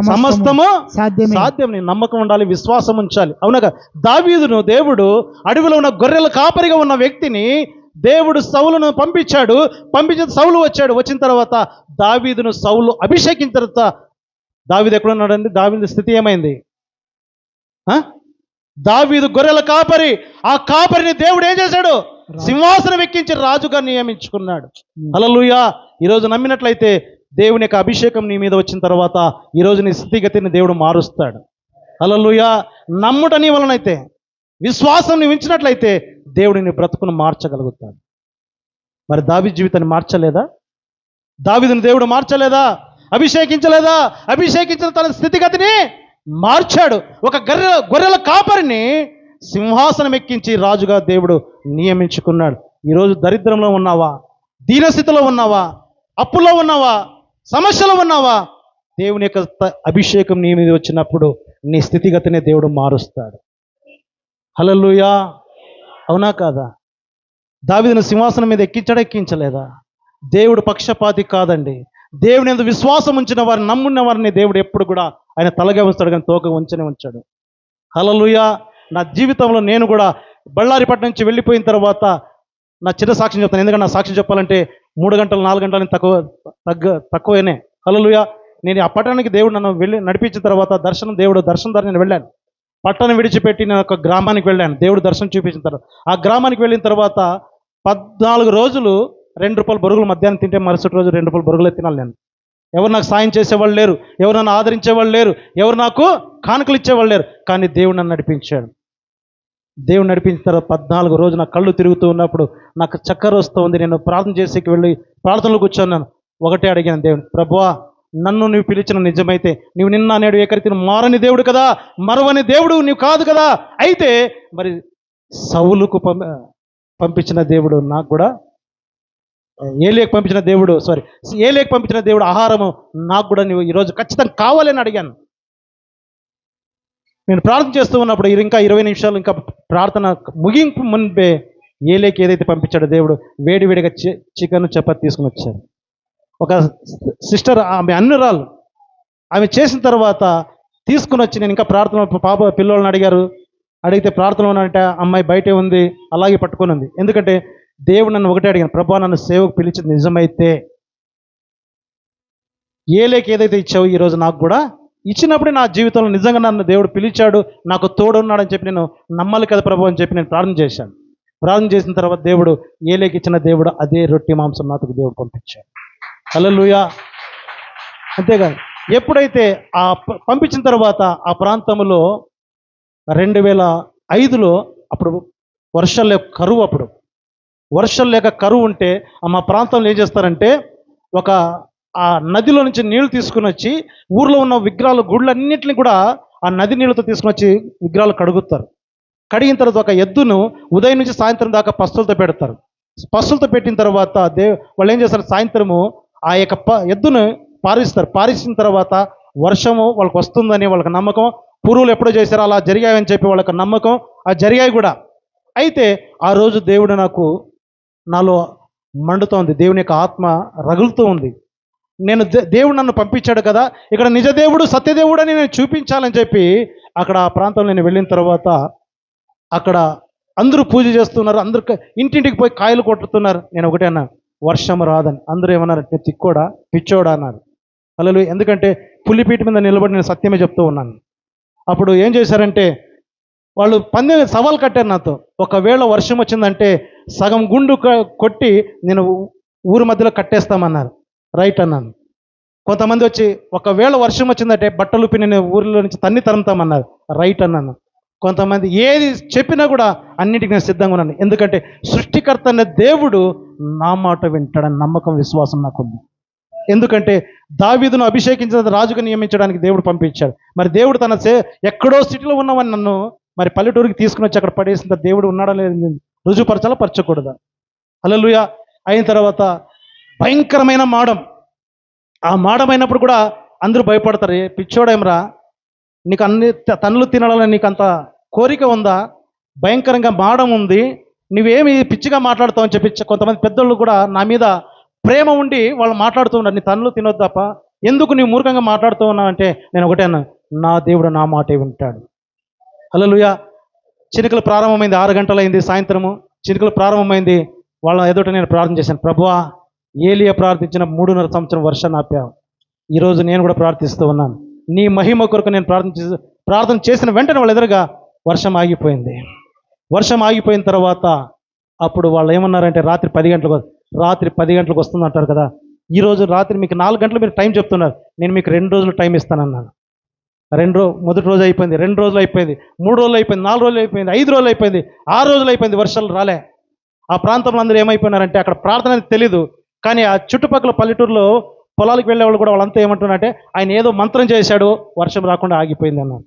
సమస్తము సాధ్యం. నీ నమ్మకం ఉండాలి, విశ్వాసం ఉంచాలి. అవునగా? దావీదును దేవుడు అడవిలో ఉన్న గొర్రెల కాపరిగా ఉన్న వ్యక్తిని దేవుడు సౌలును పంపించాడు. పంపించిన సౌలు వచ్చాడు. వచ్చిన తర్వాత దావీదును సౌలు అభిషేకించిన తర్వాత దావీదు ఎక్కడున్నాడండి? దావీదు స్థితి ఏమైంది? దావీదు గొర్రెల కాపరి. ఆ కాపరిని దేవుడు ఏం చేశాడు? సింహాసనం ఎక్కించి రాజుగా నియమించుకున్నాడు. హల్లెలూయా. ఈరోజు నమ్మినట్లయితే దేవుని యొక్క అభిషేకం నీ మీద వచ్చిన తర్వాత ఈరోజు నీ స్థితిగతిని దేవుడు మారుస్తాడు. హల్లెలూయా. నమ్ముట నీ వలనైతే, విశ్వాసం నీ ఉంచినట్లయితే దేవుడు నీ బ్రతుకును మార్చగలుగుతాడు. మరి దావీదు జీవితాన్ని మార్చలేదా? దావీదుని దేవుడు మార్చలేదా? అభిషేకించలేదా? అభిషేకించిన తన స్థితిగతిని మార్చాడు. ఒక గొర్రెల కాపరిని సింహాసనం ఎక్కించి రాజుగా దేవుడు నియమించుకున్నాడు. ఈరోజు దరిద్రంలో ఉన్నావా? దీనస్థితిలో ఉన్నావా? అప్పులో ఉన్నావా? సమస్యలో ఉన్నావా? దేవుని యొక్క అభిషేకం నీ మీద వచ్చినప్పుడు నీ స్థితిగతిని దేవుడు మారుస్తాడు. హల్లెలూయా. అవునా కాదా? దావీదును సింహాసనం మీద ఎక్కించలేదా? దేవుడు పక్షపాతి కాదండి. దేవుని యందు విశ్వాసం ఉంచిన వారిని, నమ్మున్న వారిని దేవుడు ఎప్పుడు కూడా ఆయన తలగా ఉంచాడు, కానీ తోక ఉంచనే ఉంచాడు. హల్లెలూయా. నా జీవితంలో నేను కూడా బళ్ళారిపట్నం నుంచి వెళ్ళిపోయిన తర్వాత నా చిన్న సాక్ష్యం చెప్తాను. ఎందుకంటే నా సాక్ష్యం చెప్పాలంటే 3 గంటలు 4 గంటలని తక్కువనే. హల్లెలూయా. నేను ఆ పట్టణానికి దేవుడు నన్ను నడిపించిన తర్వాత దేవుడు దర్శనం ద్వారా నేను వెళ్ళాను. పట్టణం విడిచిపెట్టి నేను ఒక గ్రామానికి వెళ్ళాను. దేవుడు దర్శనం చూపించిన తర్వాత ఆ గ్రామానికి వెళ్ళిన తర్వాత 14 రోజులు ₹2 బొరుగులు మధ్యాహ్నం తింటే మరుసటి రోజు ₹2 బొరుగులే తినాలి నేను. ఎవరు నాకు సాయం చేసేవాళ్ళు లేరు, ఎవరు నన్ను ఆదరించేవాళ్ళు లేరు, ఎవరు నాకు కానుకలు ఇచ్చేవాళ్ళు లేరు. కానీ దేవుడు నన్ను నడిపించాడు. దేవుడు నడిపించిన తర్వాత 14 రోజు నా కళ్ళు తిరుగుతూ ఉన్నప్పుడు నాకు చక్కర వస్తుంది. నేను ప్రార్థన చేసేకి వెళ్ళి ప్రార్థనలో కూర్చున్నాను. ఒకటే అడిగాను దేవుని, ప్రభువా, నన్ను నువ్వు పిలిచిన నిజమైతే నీవు నిన్న నేడు ఏకరీతిని మారని దేవుడు కదా, మరవని దేవుడు నీవు కాదు కదా. అయితే మరి సౌలుకు పంపించిన దేవుడు నాకు కూడా ఏలియాకు పంపించిన దేవుడు ఆహారము నాకు కూడా నువ్వు ఈరోజు ఖచ్చితంగా కావాలని అడిగాను. నేను ప్రార్థన చేస్తూ ఉన్నప్పుడు ఇంకా 20 నిమిషాలు ఇంకా ప్రార్థన ముగింపు మునిపే ఏలియాకి ఏదైతే పంపించాడో దేవుడు వేడివేడిగా చికెన్ చపాతి తీసుకుని వచ్చారు. ఒక సిస్టర్, ఆమె అన్నురాలు, ఆమె చేసిన తర్వాత తీసుకుని వచ్చి నేను ఇంకా ప్రార్థన పిల్లల్ని అడిగితే ప్రార్థనలో అంటే అమ్మాయి బయటే ఉంది, అలాగే పట్టుకొని ఉంది. ఎందుకంటే దేవుడు నన్ను ఒకటే అడిగాను, ప్రభా, నన్ను సేవకు పిలిచింది నిజమైతే ఏలేకి ఏదైతే ఇచ్చావు ఈరోజు నాకు కూడా ఇచ్చినప్పుడే నా జీవితంలో నిజంగా నన్ను దేవుడు పిలిచాడు, నాకు తోడున్నాడని చెప్పి నేను నమ్మాలి కదా ప్రభు అని చెప్పి నేను ప్రార్థన చేశాను. ప్రార్థన చేసిన తర్వాత దేవుడు ఏలేకి ఇచ్చిన దేవుడు అదే రొట్టె మాంసం నాకు దేవుడు పంపించాడు. హల్లెలూయా. అంతేకాదు, ఎప్పుడైతే ఆ పంపించిన తర్వాత ఆ ప్రాంతంలో 2005లో అప్పుడు వర్షాలు లేక కరువు ఉంటే మా ప్రాంతంలో ఏం చేస్తారంటే ఆ నదిలో నుంచి నీళ్లు తీసుకుని వచ్చి ఊర్లో ఉన్న విగ్రహాలు, గుళ్ళన్నింటినీ కూడా ఆ నది నీళ్ళతో తీసుకుని వచ్చి విగ్రహాలు కడుగుతారు. కడిగిన తర్వాత ఒక ఎద్దును ఉదయం నుంచి సాయంత్రం దాకా పస్తులతో పెడతారు. పస్తులతో పెట్టిన తర్వాత వాళ్ళు ఏం చేస్తారు, సాయంత్రము ఆ యొక్క ఎద్దును పారిస్తారు. పారిసిన తర్వాత వర్షము వాళ్ళకి వస్తుందని వాళ్ళకి నమ్మకం. పూర్వులు ఎప్పుడో చేశారో అలా జరిగాయని చెప్పి వాళ్ళకి నమ్మకం. అది జరిగాయి కూడా. అయితే ఆ రోజు దేవుడు నాలో మండుతోంది. దేవుని యొక్క ఆత్మ రగులుతూ ఉంది. నేను దేవుడు నన్ను పంపించాడు కదా, ఇక్కడ నిజ దేవుడు సత్యదేవుడు అని నేను చూపించాలని చెప్పి అక్కడ ఆ ప్రాంతంలో నేను వెళ్ళిన తర్వాత అక్కడ అందరూ పూజ చేస్తున్నారు. అందరూ ఇంటింటికి పోయి కాయలు కొట్టుతున్నారు. నేను ఒకటే అన్నాను, వర్షం రాదని. అందరూ ఏమన్నారంటే తిక్కోడా పిచ్చోడా అన్నారు. అలా ఎందుకంటే పులిపీట మీద నిలబడి నేను సత్యమే చెప్తూ ఉన్నాను. అప్పుడు ఏం చేశారంటే వాళ్ళు పందెం సవాల్ కట్టారు నాతో. ఒకవేళ వర్షం వచ్చిందంటే సగం గుండు కొట్టి నేను ఊరి మధ్యలో కట్టేస్తామన్నారు. రైట్ అన్నాను. కొంతమంది వచ్చి ఒకవేళ వర్షం వచ్చిందంటే బట్టలు పిన్ని నేను ఊరిలో నుంచి తన్ని తరుముతామన్నారు. రైట్ అన్నాను. కొంతమంది ఏది చెప్పినా కూడా అన్నిటికీ నేను సిద్ధంగా ఉన్నాను. ఎందుకంటే సృష్టికర్త అనే దేవుడు నా మాట వింటాడని నమ్మకం, విశ్వాసం నాకుంది. ఎందుకంటే దావీదును అభిషేకించిన రాజుగా నియమించడానికి దేవుడు పంపించాడు. మరి దేవుడు ఎక్కడో సిటీలో ఉన్నవని నన్ను మరి పల్లెటూరికి తీసుకుని వచ్చి అక్కడ పడేసిన దేవుడు ఉన్నాడా లేదు రుజుపరచాలా, పరచకూడదా? హల్లెలూయా. అయిన తర్వాత భయంకరమైన మాడం. ఆ మాడమైనప్పుడు కూడా అందరూ భయపడతారు. పిచ్చోడేమరా, నీకు అన్ని తన్నులు తినాలని నీకు అంత కోరిక ఉందా? భయంకరంగా మాడం ఉంది, నువ్వేమి పిచ్చిగా మాట్లాడుతావు అని చెప్పి కొంతమంది పెద్దోళ్ళు కూడా నా మీద ప్రేమ ఉండి వాళ్ళు మాట్లాడుతూ ఉన్నారు. నీ తన్నులు తినొద్దు తప్ప ఎందుకు నీవు మూర్ఖంగా మాట్లాడుతూ ఉన్నావు అంటే నేను ఒకటే అన్నా, నా దేవుడు నా మాటే వింటాడు. హల్లెలూయా. చినుకలు ప్రారంభమైంది. 6 గంటలైంది సాయంత్రము. చినుకలు ప్రారంభమైంది. వాళ్ళ ఎదుట నేను ప్రార్థన చేశాను. ప్రభువా, ఏలియా ప్రార్థించిన 3.5 సంవత్సరం వర్షాన్ని ఆపావు. ఈరోజు నేను కూడా ప్రార్థిస్తూ ఉన్నాను. నీ మహిమ కొరకు నేను ప్రార్థన చేసిన వెంటనే వాళ్ళ ఎదురుగా వర్షం ఆగిపోయింది. వర్షం ఆగిపోయిన తర్వాత అప్పుడు వాళ్ళు ఏమన్నారంటే రాత్రి 10 గంటలకు వస్తుంది అంటారు కదా. ఈరోజు రాత్రి మీకు 4 గంటలు మీరు టైం చెప్తున్నారు. నేను మీకు 2 రోజులు టైం ఇస్తానన్నాను. మొదటి రోజు అయిపోయింది, 2 రోజులు అయిపోయింది, 3 రోజులు అయిపోయింది, 4 రోజులు అయిపోయింది, 5 రోజులు అయిపోయింది, 6 రోజులు అయిపోయింది. వర్షాలు రాలే. ఆ ప్రాంతంలో అందరూ ఏమైపోయినారంటే అక్కడ ప్రార్థన అనేది తెలీదు. కానీ ఆ చుట్టుపక్కల పల్లెటూరులో పొలాలకు వెళ్ళే వాళ్ళు కూడా వాళ్ళంతా ఏమంటున్నారంటే ఆయన ఏదో మంత్రం చేశాడు, వర్షం రాకుండా ఆగిపోయింది అన్నారు.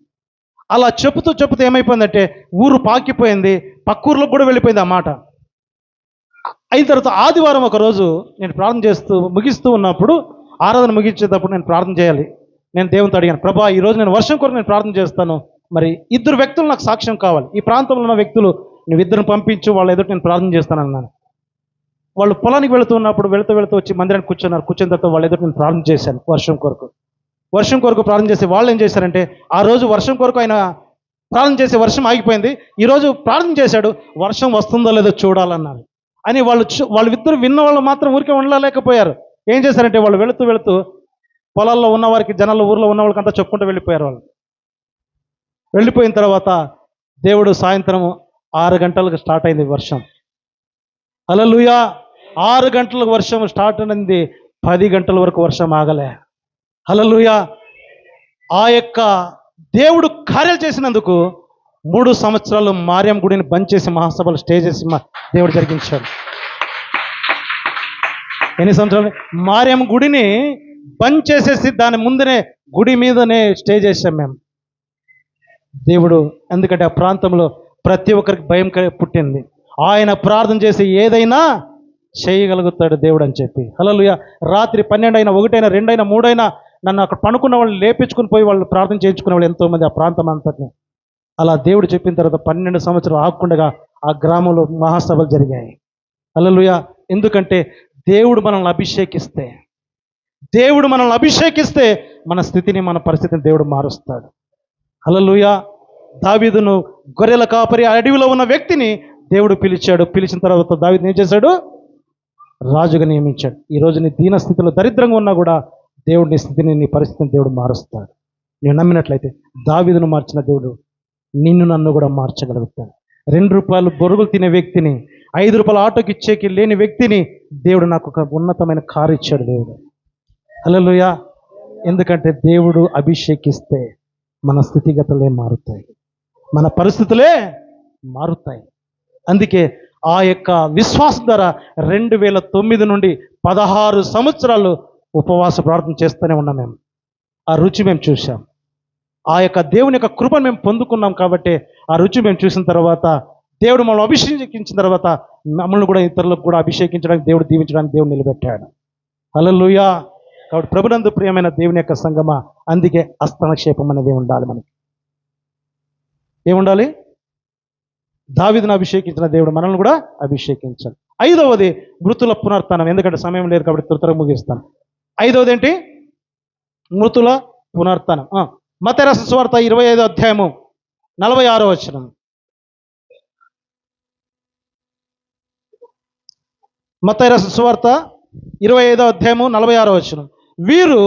అలా చెబుతూ ఏమైపోయిందంటే ఊరు పాకిపోయింది, పక్కూరులోకి కూడా వెళ్ళిపోయింది ఆ మాట. అయిన తర్వాత ఆదివారం ఒకరోజు నేను ప్రార్థన ముగిస్తూ ఉన్నప్పుడు, ఆరాధన ముగించేటప్పుడు నేను ప్రార్థన చేయాలి. నేను దేవునితో అడిగాను, ప్రభా ఈరోజు నేను వర్షం కొరకు నేను ప్రార్థన చేస్తాను, మరి 2 వ్యక్తులు నాకు సాక్ష్యం కావాలి. ఈ ప్రాంతంలో ఉన్న వ్యక్తులు నువ్వు 2 ప్రార్థించు, వాళ్ళ ఎదుట నేను ప్రార్థన చేస్తాను అన్నాను. వాళ్ళు పొలానికి వెళుతున్నప్పుడు వెళుతూ వచ్చి మందిరానికి కూర్చున్నారు. కూర్చున్న తర్వాత వాళ్ళ ఎదుట నేను ప్రార్థన చేశాను వర్షం కొరకు ప్రార్థన చేసి వాళ్ళు ఏం చేశారంటే ఆ రోజు వర్షం కొరకు ఆయన ప్రార్థన చేసి వర్షం ఆగిపోయింది. ఈరోజు ప్రార్థన చేశాడు, వర్షం వస్తుందో లేదో చూడాలన్నారు అని వాళ్ళిద్దరు విన్న వాళ్ళు మాత్రం ఊరికే ఉండలేకపోయారు. ఏం చేశారంటే వాళ్ళు వెళుతూ పొలాల్లో ఉన్న వారికి, జనాల్లో ఊర్లో ఉన్న వాళ్ళకి అంతా చెప్పుకుంటూ వెళ్ళిపోయారు. వాళ్ళు వెళ్ళిపోయిన తర్వాత దేవుడు సాయంత్రం 6 గంటలకు స్టార్ట్ అయింది వర్షం. హల్లెలూయా. 6 గంటలకు వర్షం స్టార్ట్ అయింది, 10 గంటల వరకు వర్షం ఆగలే. హల్లెలూయా. ఆ యొక్క దేవుడు కార్యాలు చేసినందుకు 3 సంవత్సరాలు మార్యం గుడిని బంద్ చేసి మహాసభలు స్టే చేసి దేవుడు జరిగించాడు. ఎన్ని సంవత్సరాలు? మార్యం గుడిని బంద్ చేసేసి దాని ముందనే గుడి మీదనే స్టే చేశాం మేము. దేవుడు ఎందుకంటే ఆ ప్రాంతంలో ప్రతి ఒక్కరికి భయం పుట్టింది. ఆయన ప్రార్థన చేసి ఏదైనా చేయగలుగుతాడు దేవుడు అని చెప్పి. హల్లెలూయా. రాత్రి 12 అయినా, 1 అయినా, 2 అయినా, 3 అయినా నన్ను అక్కడ పనుకున్న వాళ్ళు లేపించుకుని పోయి వాళ్ళు ప్రార్థన చేయించుకునే వాళ్ళు ఎంతోమంది ఆ ప్రాంతం అంతటిని. అలా దేవుడు చెప్పిన తర్వాత 12 సంవత్సరాలు ఆగకుండా ఆ గ్రామంలో మహాసభలు జరిగాయి. హల్లెలూయా. ఎందుకంటే దేవుడు మనల్ని అభిషేకిస్తే మన స్థితిని, మన పరిస్థితిని దేవుడు మారుస్తాడు. హల్లెలూయా. దావీదును గొర్రెల కాపరి అడవిలో ఉన్న వ్యక్తిని దేవుడు పిలిచాడు. పిలిచిన తర్వాత దావీదుని ఏం చేశాడు? రాజుగా నియమించాడు. ఈరోజు నీ దీన స్థితిలో దరిద్రంగా ఉన్నా కూడా దేవుడు నీ స్థితిని, నీ పరిస్థితిని దేవుడు మారుస్తాడు. నేను నమ్మినట్లయితే దావీదును మార్చిన దేవుడు నిన్ను నన్ను కూడా మార్చగలుగుతాడు. 2 రూపాయలు బొరుగులు తినే వ్యక్తిని, 5 రూపాయల ఆటోకి ఇచ్చేకి లేని వ్యక్తిని దేవుడు నాకు ఒక ఉన్నతమైన కారు ఇచ్చాడు దేవుడు. హల్లెలూయా. ఎందుకంటే దేవుడు అభిషేకిస్తే మన స్థితిగతులే మారుతాయి, మన పరిస్థితులే మారుతాయి. అందుకే ఆ యొక్క విశ్వాసం ద్వారా 2009 నుండి 16 సంవత్సరాలు ఉపవాస ప్రార్థన చేస్తూనే ఉన్నాం. మేము ఆ రుచి మేము చూసాం. ఆ యొక్క దేవుని యొక్క కృపను మేము పొందుకున్నాం. కాబట్టి ఆ రుచి మేము చూసిన తర్వాత దేవుడు మమ్మల్ని అభిషేకించిన తర్వాత మమ్మల్ని కూడా ఇతరులకు కూడా అభిషేకించడానికి, దేవుడు దీవించడానికి దేవుడు నిలబెట్టాడు. హల్లెలూయా. కాబట్టి ప్రభునందు ప్రియమైన దేవుని యొక్క సంగమా, అందుకే హస్తనక్షేపం అనేది ఉండాలి మనకి. ఏముండాలి? దావీదును అభిషేకించిన దేవుడు మనల్ని కూడా అభిషేకించాలి. ఐదవది మృతుల పునరుత్థానం. ఎందుకంటే సమయం లేదు కాబట్టి త్వరగా ముగిస్తాను. ఐదవది ఏంటి? మృతుల పునరుత్థానం. మత్తయి రాసిన సువార్త 25వ అధ్యాయము 46వ వచనం. మత్తయి రాసిన సువార్త 25వ అధ్యాయము 46వ వచనం. వీరు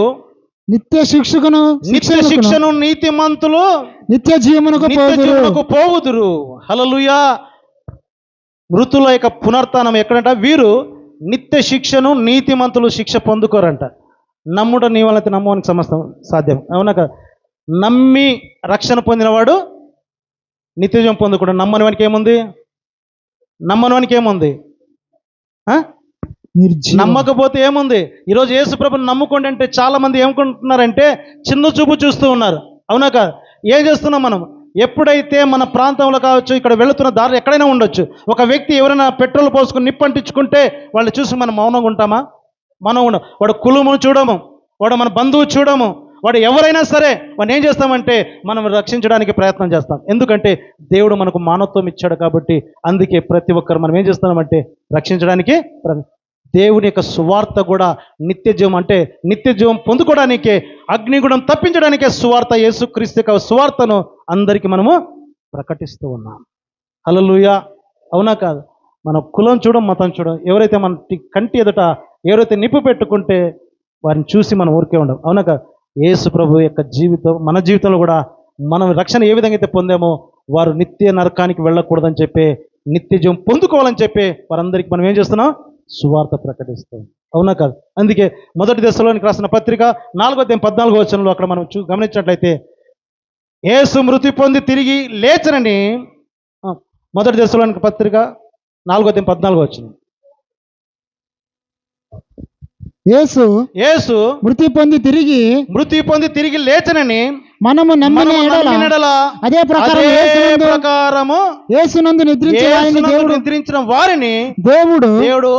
నిత్య శిక్షకును నిత్య శిక్షను నీతిమంతులు నిత్య జీవమునకు నిత్య పోదురు. జీవమునకు పోవుదురు. హల్లెలూయా. మృతుల యొక్క పునరుత్థానం ఎక్కడంట? వీరు నిత్య శిక్షను నీతిమంతులు శిక్ష పొందుకోరంట. నమ్ముట నీ వల్ల నమ్మవానికి సమస్తం సాధ్యం. అవునా కదా? నమ్మి రక్షణ పొందినవాడు నిత్యజీవం పొందుకోవడం. నమ్మని వానికి ఏముంది? నమ్మని వానికి ఏముంది? నిర్జీవం. నమ్మకపోతే ఏముంది? ఈరోజు యేసుప్రభుని నమ్ముకోండి అంటే చాలా మంది ఏమనుకుంటున్నారంటే చిన్న చూపు చూస్తూ ఉన్నారు. అవునా కాదు? ఏం చేస్తున్నాం మనం? ఎప్పుడైతే మన ప్రాంతంలో కావచ్చు, ఇక్కడ వెళుతున్న దారి ఎక్కడైనా ఉండొచ్చు, ఒక వ్యక్తి ఎవరైనా పెట్రోల్ పోసుకుని నిప్పంటించుకుంటే వాళ్ళు చూసి మనం మౌనంగా ఉంటామా? మనం ఉండం. వాడు కులము చూడము, వాడు మన బంధువు చూడము, వాడు ఎవరైనా సరే వాడిని ఏం చేస్తామంటే మనం రక్షించడానికి ప్రయత్నం చేస్తాం. ఎందుకంటే దేవుడు మనకు మానవత్వం ఇచ్చాడు కాబట్టి. అందుకే ప్రతి ఒక్కరు మనం ఏం చేస్తున్నామంటే రక్షించడానికి దేవుని యొక్క సువార్త కూడా నిత్య జీవం, అంటే నిత్య జీవం పొందుకోవడానికే, అగ్నిగుణం తప్పించడానికే సువార్త, యేసుక్రీస్తు యొక్క సువార్తను అందరికీ మనము ప్రకటిస్తూ ఉన్నాం. హల్లెలూయా. అవునా కాదు? మన కులం చూడం, మతం చూడం. ఎవరైతే మన కంటి ఎదుట ఎవరైతే నిప్పు పెట్టుకుంటే వారిని చూసి మనం ఊరికే ఉండం. అవునా కాదు? యేసు ప్రభు యొక్క జీవితం, మన జీవితంలో కూడా మనం రక్షణ ఏ విధంగా అయితే పొందామో వారు నిత్య నరకానికి వెళ్ళకూడదని చెప్పి, నిత్య జీవం పొందుకోవాలని చెప్పి వారందరికీ మనం ఏం చేస్తున్నాం? సువార్త ప్రకటిస్తాం. అవునా కాదు? అందుకే మొదటి దశలోనికి రాసిన పత్రిక 4:14 వచనంలో అక్కడ మనం గమనించినట్లయితే యేసు మృతి పొంది తిరిగి లేచనని, మొదటి దశలోనికి పత్రిక 4:14 వచనం. యేసు మృతి పొంది తిరిగి లేచనని మనము నమ్మిన ఎడల అదే ప్రకారము యేసునందు నిద్రించిన వారిని దేవుడు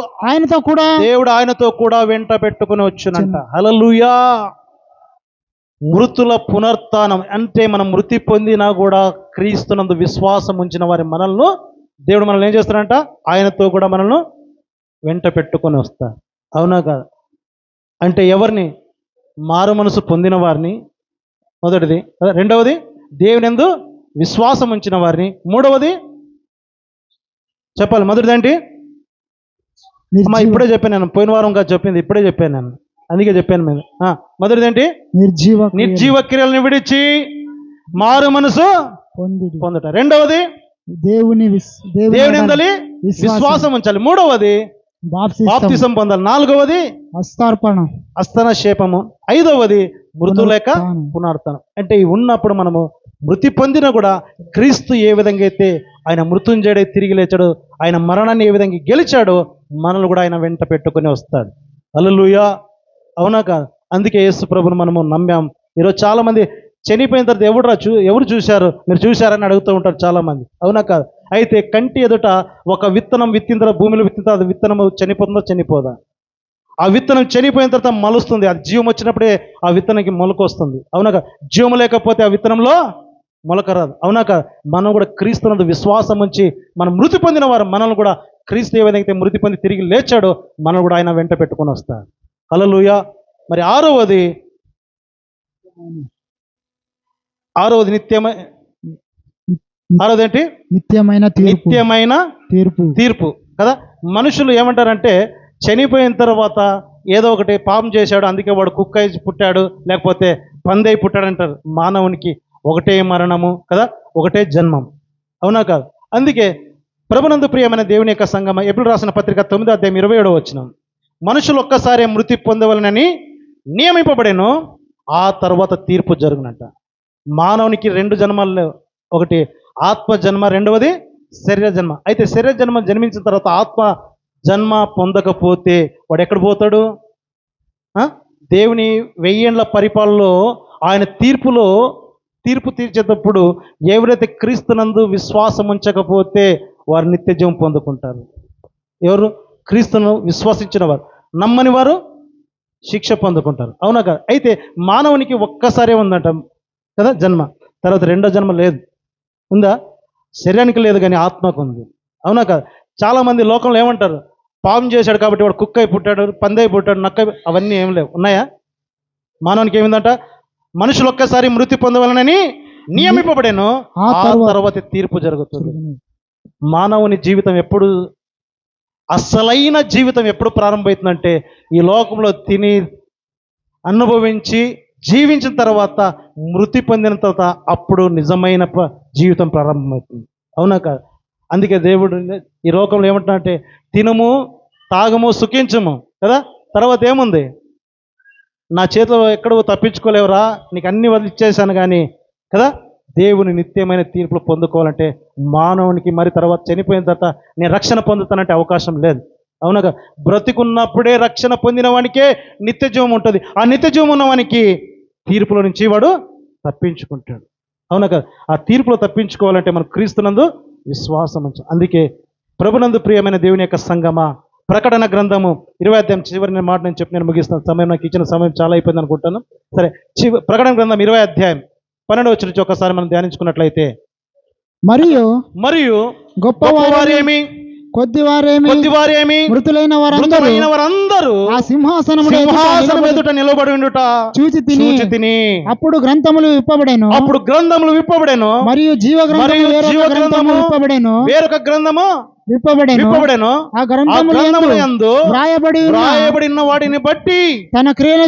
ఆయనతో కూడా వెంట పెట్టుకుని వచ్చునంట. హల్లెలూయా. మృతుల పునరుత్థానం అంటే మనం మృతి పొందినా కూడా క్రీస్తునందు విశ్వాసం ఉంచిన వారి మనల్ని దేవుడు మనల్ని ఏం చేస్తాడంట? ఆయనతో కూడా మనల్ని వెంట పెట్టుకొని వస్తారు. అవునా కాదు? అంటే ఎవరిని? మారు మనసు పొందిన వారిని, మొదటిది. రెండవది దేవునియందు విశ్వాసం ఉంచిన వారిని. మూడవది చెప్పాలి. మొదటిది ఏంటి? ఇప్పుడే చెప్పాను నేను, పోయిన వారం కాదు చెప్పింది, ఇప్పుడే చెప్పాను నేను, అందుకే చెప్పాను నేను. మొదటిది ఏంటి? నిర్జీవ క్రియలను విడిచి మారు మనసు పొందుట. రెండవది దేవుని యందలి విశ్వాసం ఉంచాలి. మూడవది బాప్తిసం పొందాలి. నాలుగవది హస్తనక్షేపము. ఐదవది మృతుల యొక్క పునరుత్థానం. అంటే ఇవి ఉన్నప్పుడు మనము మృతి పొందినా కూడా క్రీస్తు ఏ విధంగా అయితే ఆయన మృత్యుంజయుడై తిరిగి లేచాడో, ఆయన మరణాన్ని ఏ విధంగా గెలిచాడో మనల్ని కూడా ఆయన వెంట పెట్టుకొని వస్తాడు. హల్లెలూయా. అవునా కాదు? అందుకే యేసు ప్రభుని మనము నమ్మాం. ఈరోజు చాలా మంది చనిపోయిన తర్వాత ఎవరు చూశారు, మీరు చూశారని అడుగుతూ ఉంటారు చాలా మంది. అవునా కాదు? అయితే కంటి ఎదుట ఒక విత్తనం విత్తిన తర్వాత, భూమిలో విత్తిన తర్వాత విత్తనం చనిపోతుందో చనిపోదా? ఆ విత్తనం చనిపోయిన తర్వాత మలుస్తుంది. అది జీవం వచ్చినప్పుడే ఆ విత్తనానికి మొలక వస్తుంది. అవునా కాదు? జీవం లేకపోతే ఆ విత్తనంలో మొలక రాదు. అవునా కాదు? మనం కూడా క్రీస్తునందు విశ్వాసం ఉంచి మనం మృతి పొందిన వారు మనల్ని కూడా క్రీస్తు ఏ విధంగా మృతి పొంది తిరిగి లేచాడో మనల్ని కూడా ఆయన వెంట పెట్టుకొని వస్తాడు. హల్లెలూయా. మరి ఆరవది ఏంటి? నిత్యమైన తీర్పు కదా. మనుషులు ఏమంటారంటే చనిపోయిన తర్వాత ఏదో ఒకటి పాపం చేశాడు, అందుకే వాడు కుక్క అయి పుట్టాడు, లేకపోతే పందై పుట్టాడు అంటారు. మానవునికి ఒకటే మరణము కదా, ఒకటే జన్మం. అవునా కాదు? అందుకే ప్రభునందు ప్రియమైన దేవుని యొక్క సంగమ, ఎప్పుడు రాసిన పత్రిక 9:27 వచనం, మనుషులు ఒక్కసారి మృతి పొందవలనని నియమింపబడేను, ఆ తర్వాత తీర్పు జరుగునంట. మానవునికి 2 జన్మలు, ఒకటి ఆత్మ జన్మ, రెండవది శరీర జన్మ. అయితే శరీర జన్మ జన్మించిన తర్వాత ఆత్మ జన్మ పొందకపోతే వాడు ఎక్కడ పోతాడు? దేవుని 1000 ఏళ్ల పరిపాలనలో ఆయన తీర్పు తీర్చేటప్పుడు ఎవరైతే క్రీస్తునందు విశ్వాసం ఉంచకపోతే వారు నిత్య జీవం పొందుకుంటారు. ఎవరు? క్రీస్తును విశ్వసించిన వారు. నమ్మని వారు శిక్ష పొందుకుంటారు. అవునా కదా? అయితే మానవునికి ఒక్కసారే ఉందంట కదా జన్మ, తర్వాత రెండో జన్మ లేదు. ఉందా? శరీరానికి లేదు కానీ ఆత్మకు ఉంది. అవునా కదా? చాలామంది లోకంలో ఏమంటారు, పాము చేశాడు కాబట్టి వాడు కుక్క అయి పుట్టాడు, పంది అయి పుట్టాడు, నక్క అవన్నీ ఏం లేవు. ఉన్నాయా? మానవునికి ఏమిందంట, మనుషులు ఒక్కసారి మృతి పొందవలనని నియమింపబడాను, ఆ ఆ తర్వాత తర్వాత తీర్పు జరుగుతుంది. మానవుని జీవితం ఎప్పుడు, అసలైన జీవితం ఎప్పుడు ప్రారంభమవుతుందంటే ఈ లోకంలో తిని అనుభవించి జీవించిన తర్వాత మృతి పొందిన తర్వాత అప్పుడు నిజమైన జీవితం ప్రారంభమవుతుంది. అవునా కాదు? అందుకే దేవుడు ఈ లోకంలో ఏమంటున్నాడంటే తినము, తాగము, సుఖించము కదా. తర్వాత ఏముంది, నా చేతిలో ఎక్కడో తప్పించుకోలేవురా, నీకు అన్ని వదిలిచ్చేసాను కానీ కదా. దేవుని నిత్యమైన తీర్పులు పొందుకోవాలంటే మానవునికి మరి తర్వాత చనిపోయిన తర్వాత నేను రక్షణ పొందుతానంటే అవకాశం లేదు. అవునగా? బ్రతికున్నప్పుడే రక్షణ పొందిన వానికే నిత్య జీవం ఉంటుంది. ఆ నిత్య జీవం ఉన్నవానికి తీర్పులో నుంచి వాడు తప్పించుకుంటాడు. అవునగా? ఆ తీర్పులో తప్పించుకోవాలంటే మనం క్రీస్తునందు విశ్వాసం ఉంచాలి. అందుకే ప్రభునందు ప్రియమైన దేవుని యొక్క సంగమా, ప్రకటన గ్రంథము 20వ అధ్యాయం చివరి మాట నేను చెప్పి నేను ముగిస్తాను. సమయం నాకు ఇచ్చిన సమయం చాలా అయిపోయింది అనుకుంటాను. సరే, ప్రకటన గ్రంథం 20వ అధ్యాయం 12వ వచనం నుంచి ఒకసారి మనం ధ్యానించుకున్నట్లయితే, మరియు గొప్పవారేమి కొద్దివారేమి మృతులైన వారందరూ ఆ సింహాసనం ఎదుట నిలబడి ఉండుట చూచి తిని అప్పుడు గ్రంథములు విప్పబడెను మరియు జీవగ్రంథము వేరొక గ్రంథము విప్పబడెను. ఆ గ్రంథములు యందు వ్రాయబడిన వాటిని బట్టి తన క్రియల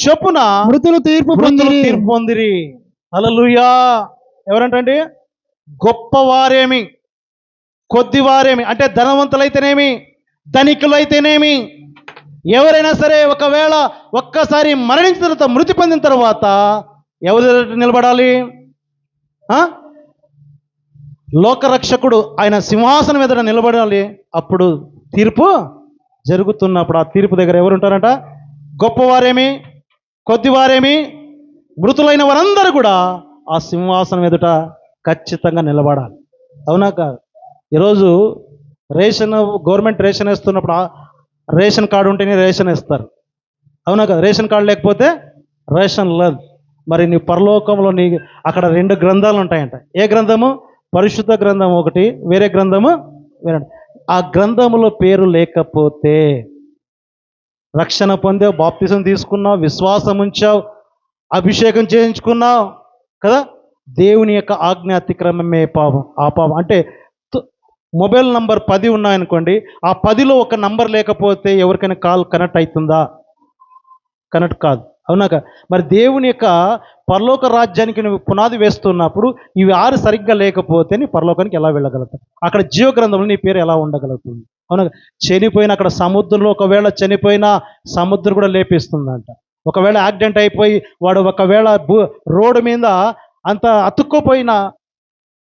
చొప్పున మృతులు తీర్పు పొందిరి. హల్లెలూయా. ఎవరంటండి? గొప్పవారేమి, కొద్దివారేమి, అంటే ధనవంతులైతేనేమి, ధనికులైతేనేమి, ఎవరైనా సరే ఒకవేళ ఒక్కసారి మరణించిన తర్వాత, మృతి పొందిన తర్వాత ఎవరు నిలబడాలి? లోకరక్షకుడు ఆయన సింహాసనం ఎదుట నిలబడాలి. అప్పుడు తీర్పు జరుగుతున్నప్పుడు ఆ తీర్పు దగ్గర ఎవరుంటారంట? గొప్పవారేమి, కొద్దివారేమి, మృతులైన వారందరూ కూడా ఆ సింహాసనం ఎదుట ఖచ్చితంగా నిలబడాలి. అవునా కాదు? ఈరోజు గవర్నమెంట్ రేషన్ వేస్తున్నప్పుడు రేషన్ కార్డు ఉంటేనే రేషన్ ఇస్తారు. అవునా కదా? రేషన్ కార్డు లేకపోతే రేషన్ లేదు. మరి నీ పరలోకంలో అక్కడ 2 గ్రంథాలు ఉంటాయంట. ఏ గ్రంథము? పరిశుద్ధ గ్రంథం ఒకటి, వేరే గ్రంథము వేరే. ఆ గ్రంథములో పేరు లేకపోతే రక్షణ పొందావు, బాప్తిజం తీసుకున్నావు, విశ్వాసం ఉంచావు, అభిషేకం చేయించుకున్నావు కదా, దేవుని యొక్క ఆజ్ఞ అతిక్రమమే పాపం. ఆ పాపం అంటే మొబైల్ నంబర్ 10 ఉన్నాయనుకోండి, ఆ 10లో ఒక నంబర్ లేకపోతే ఎవరికైనా కాల్ కనెక్ట్ అవుతుందా? కనెక్ట్ కాదు. అవునాక? మరి దేవుని యొక్క పరలోక రాజ్యానికి నువ్వు పునాది వేస్తున్నప్పుడు ఇవి 6 సరిగ్గా లేకపోతే నీ పరలోకానికి ఎలా వెళ్ళగలుగుతావు? అక్కడ జీవ గ్రంథంలో నీ పేరు ఎలా ఉండగలుగుతుంది? అవునా? చనిపోయిన అక్కడ సముద్రంలో ఒకవేళ చనిపోయినా సముద్రం కూడా లేపిస్తుందంట. ఒకవేళ యాక్సిడెంట్ అయిపోయి వాడు ఒకవేళ రోడ్డు మీద అంత అతుక్కుపోయిన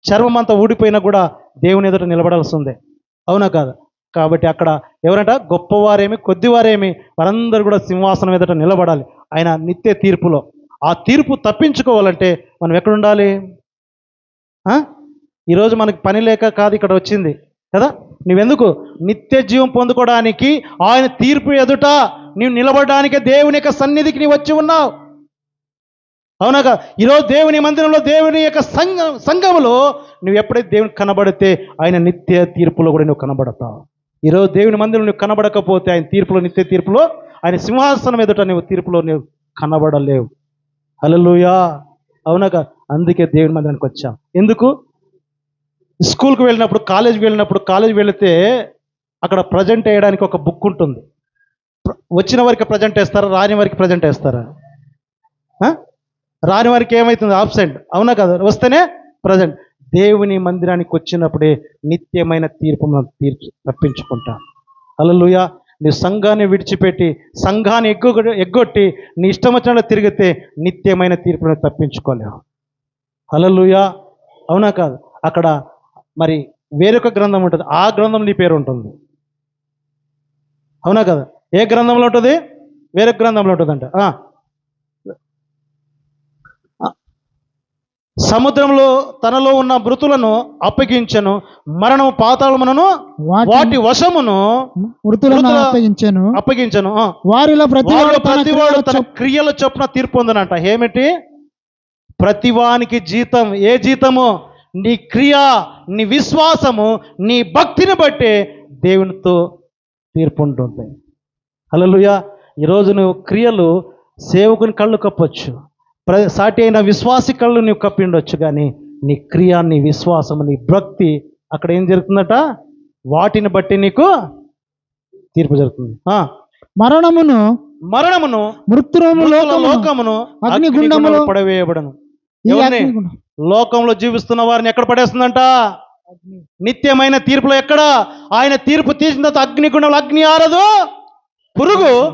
చర్మం అంతా ఊడిపోయినా కూడా దేవుని ఎదుట నిలబడాల్సిందే. అవునా కాదు? కాబట్టి అక్కడ ఎవరంట? గొప్పవారేమి, కొద్దివారేమి, వారందరూ కూడా సింహాసనం ఎదుట నిలబడాలి ఆయన నిత్య తీర్పులో. ఆ తీర్పు తప్పించుకోవాలంటే మనం ఎక్కడ ఉండాలి? ఈరోజు మనకి పని లేక కాదు ఇక్కడ వచ్చింది కదా. నువ్వెందుకు? నిత్య జీవం పొందుకోవడానికి, ఆయన తీర్పు ఎదుట నీవు నిలబడడానికే దేవుని యొక్క సన్నిధికి నీవు వచ్చి ఉన్నావు. అవునాక? ఈరోజు దేవుని మందిరంలో, దేవుని యొక్క సంఘములో నువ్వు ఎప్పుడైతే దేవునికి కనబడితే ఆయన నిత్య తీర్పులో కూడా నువ్వు కనబడతావు. ఈరోజు దేవుని మందిరంలో నువ్వు కనబడకపోతే ఆయన తీర్పులో, నిత్య తీర్పులో, ఆయన సింహాసనం ఎదుట నువ్వు తీర్పులో నువ్వు కనబడలేవు. హల్లెలూయా. అవునాక? అందుకే దేవుని మందిరానికి వచ్చాం. ఎందుకు? స్కూల్కి వెళ్ళినప్పుడు, కాలేజీకి వెళితే అక్కడ ప్రజెంట్ వేయడానికి ఒక బుక్ ఉంటుంది. వచ్చిన వారికి ప్రజెంట్ వేస్తారా? రాని వారికి ప్రజెంట్ వేస్తారా? రాని వారికి ఏమవుతుంది? ఆబ్సెంట్. అవునా కదా? వస్తేనే ప్రజెంట్. దేవుని మందిరానికి వచ్చినప్పుడే నిత్యమైన తీర్పు మనం తప్పించుకుంటాం. హల్లెలూయా. నీ సంఘాన్ని విడిచిపెట్టి, సంఘాన్ని ఎగ్గొట్టి నీ ఇష్టం వచ్చినట్లు తిరిగితే నిత్యమైన తీర్పును తప్పించుకోలేవు. హల్లెలూయా. అవునా కాదు? అక్కడ మరి వేరొక గ్రంథం ఉంటుంది, ఆ గ్రంథం నీ పేరు ఉంటుంది. అవునా కదా? ఏ గ్రంథంలో ఉంటుంది? వేరొక గ్రంథంలో ఉంటుందంట. సముద్రంలో తనలో ఉన్న మృతులను అప్పగించెను, మరణము పాతాళమును వాటి వశమును మృతులను మృతుల- అప్పగించెను. అప్పగించెను. వారిలో ప్రతివాడు తన ప్రతివాడు తన క్రియల క్రియల చొప్పున తీర్పు పొందనంట. ఏమిటి? ప్రతివానికి జీతం. ఏ జీతము? నీ క్రియ, నీ విశ్వాసము, నీ భక్తిని బట్టి దేవునితో తీర్పు ఉంటుంది. హల్లెలూయా. ఈరోజు నువ్వు క్రియలు సేవకుని కళ్ళు కప్పొచ్చు, సాటి అయిన విశ్వాసి కళ్ళు నువ్వు కప్పిండొచ్చు, కానీ నీ క్రియ, నీ విశ్వాసము, నీ భక్తి అక్కడ ఏం జరుగుతుందట? వాటిని బట్టి నీకు తీర్పు జరుగుతుంది. మరణమును మరణమును మృత్యుము మృతుల లోకమును అగ్నిగుండములో పడవేయబడను. ఈ ఎవరిని? అగ్నిగుండం. లోకంలో జీవిస్తున్న వారిని ఎక్కడ పడేస్తుందంట? నిత్యమైన తీర్పులో. ఎక్కడ? ఆయన తీర్పు తీసిన తర్వాత అగ్నిగుండంలో అగ్ని ఆరదు, పురుగు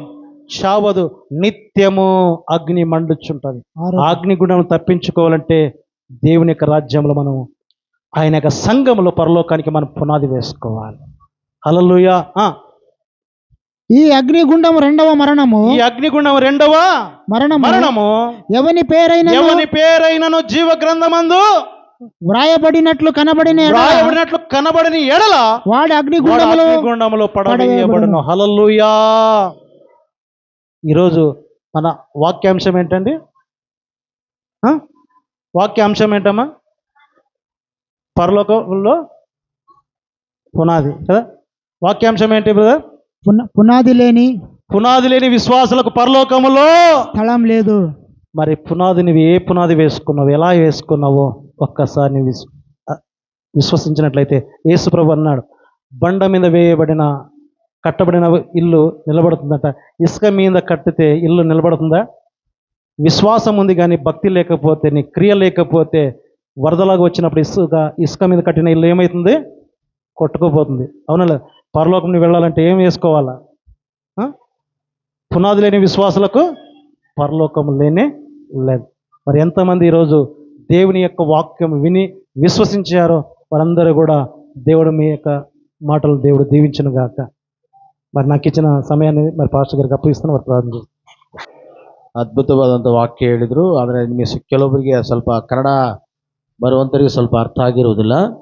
చావదు, నిత్యము అగ్ని మండుచుంటది. ఆ అగ్నిగుండం తప్పించుకోవాలంటే దేవుని యొక్క రాజ్యంలో మనం, ఆయన యొక్క సంఘంలో పరలోకానికి మనం పునాది వేసుకోవాలి. హల్లెలూయా. ఈ అగ్నిగుండము రెండవ మరణము. ఈ అగ్నిగుండం రెండవ మరణము ఎవని పేరైన ఎవని పేరైనను జీవ గ్రంథమందు వ్రాయబడినట్లు కనబడిన ఎడల రాయబడినట్లు కనబడని ఎడల వాడు అగ్నిగుండములో అగ్నిగుండములో పడవేయబడును. హల్లెలూయా. ఈరోజు మన వాక్యాంశం ఏంటండి? వాక్యాంశం ఏంటమ్మా? పరలోకంలో పునాది కదా. వాక్యాంశం ఏంటి బ్రదర్? పునాది లేని పునాది లేని విశ్వాసులకు పరలోకములో స్థలం లేదు. మరి పునాది నువ్వు ఏ పునాది వేసుకున్నావు, ఎలా వేసుకున్నావో ఒక్కసారి నువ్వు విశ్వసించినట్లయితే, యేసుప్రభు అన్నాడు, బండ మీద వేయబడిన కట్టబడిన ఇల్లు నిలబడుతుందట. ఇసుక మీద కట్టితే ఇల్లు నిలబడుతుందా? విశ్వాసం ఉంది కానీ భక్తి లేకపోతే, నీ క్రియ లేకపోతే, వరదలాగా వచ్చినప్పుడు ఇసుక మీద కట్టిన ఇల్లు ఏమవుతుంది? కొట్టుకుపోతుంది. అవునా? పరలోకం నువ్వు వెళ్ళాలంటే ఏం వేసుకోవాలా? పునాది లేని విశ్వాసులకు పరలోకం లేనే లేదు. మరి ఎంతమంది ఈరోజు దేవుని యొక్క వాక్యం విని విశ్వసించారో వారందరూ కూడా దేవుడు మీ యొక్క మాటలు దేవుడు దీవించును గాక. మరి నాకు ఇచ్చిన ಸಮಯವನ್ನು మరి ಪಾಸ್ಟರ್ గారికి ಅಪ್ಪಗಿಸ್ತಾನೆ. ಅವರು ಪ್ರಾರ್ಥನೆ ಮಾಡ್ತಾರೆ. ಅದ್ಭುತವಾದಂಥ ವಾಕ್ಯ ಹೇಳಿದರು. ಆದರೆ ನಿಮಗೆ ಕೆಲವೊಬ್ಬರಿಗೆ ಸ್ವಲ್ಪ ಕನ್ನಡ ಬರುವಂಥವರಿಗೆ ಸ್ವಲ್ಪ ಅರ್ಥ ಆಗಿರುವುದಿಲ್ಲ.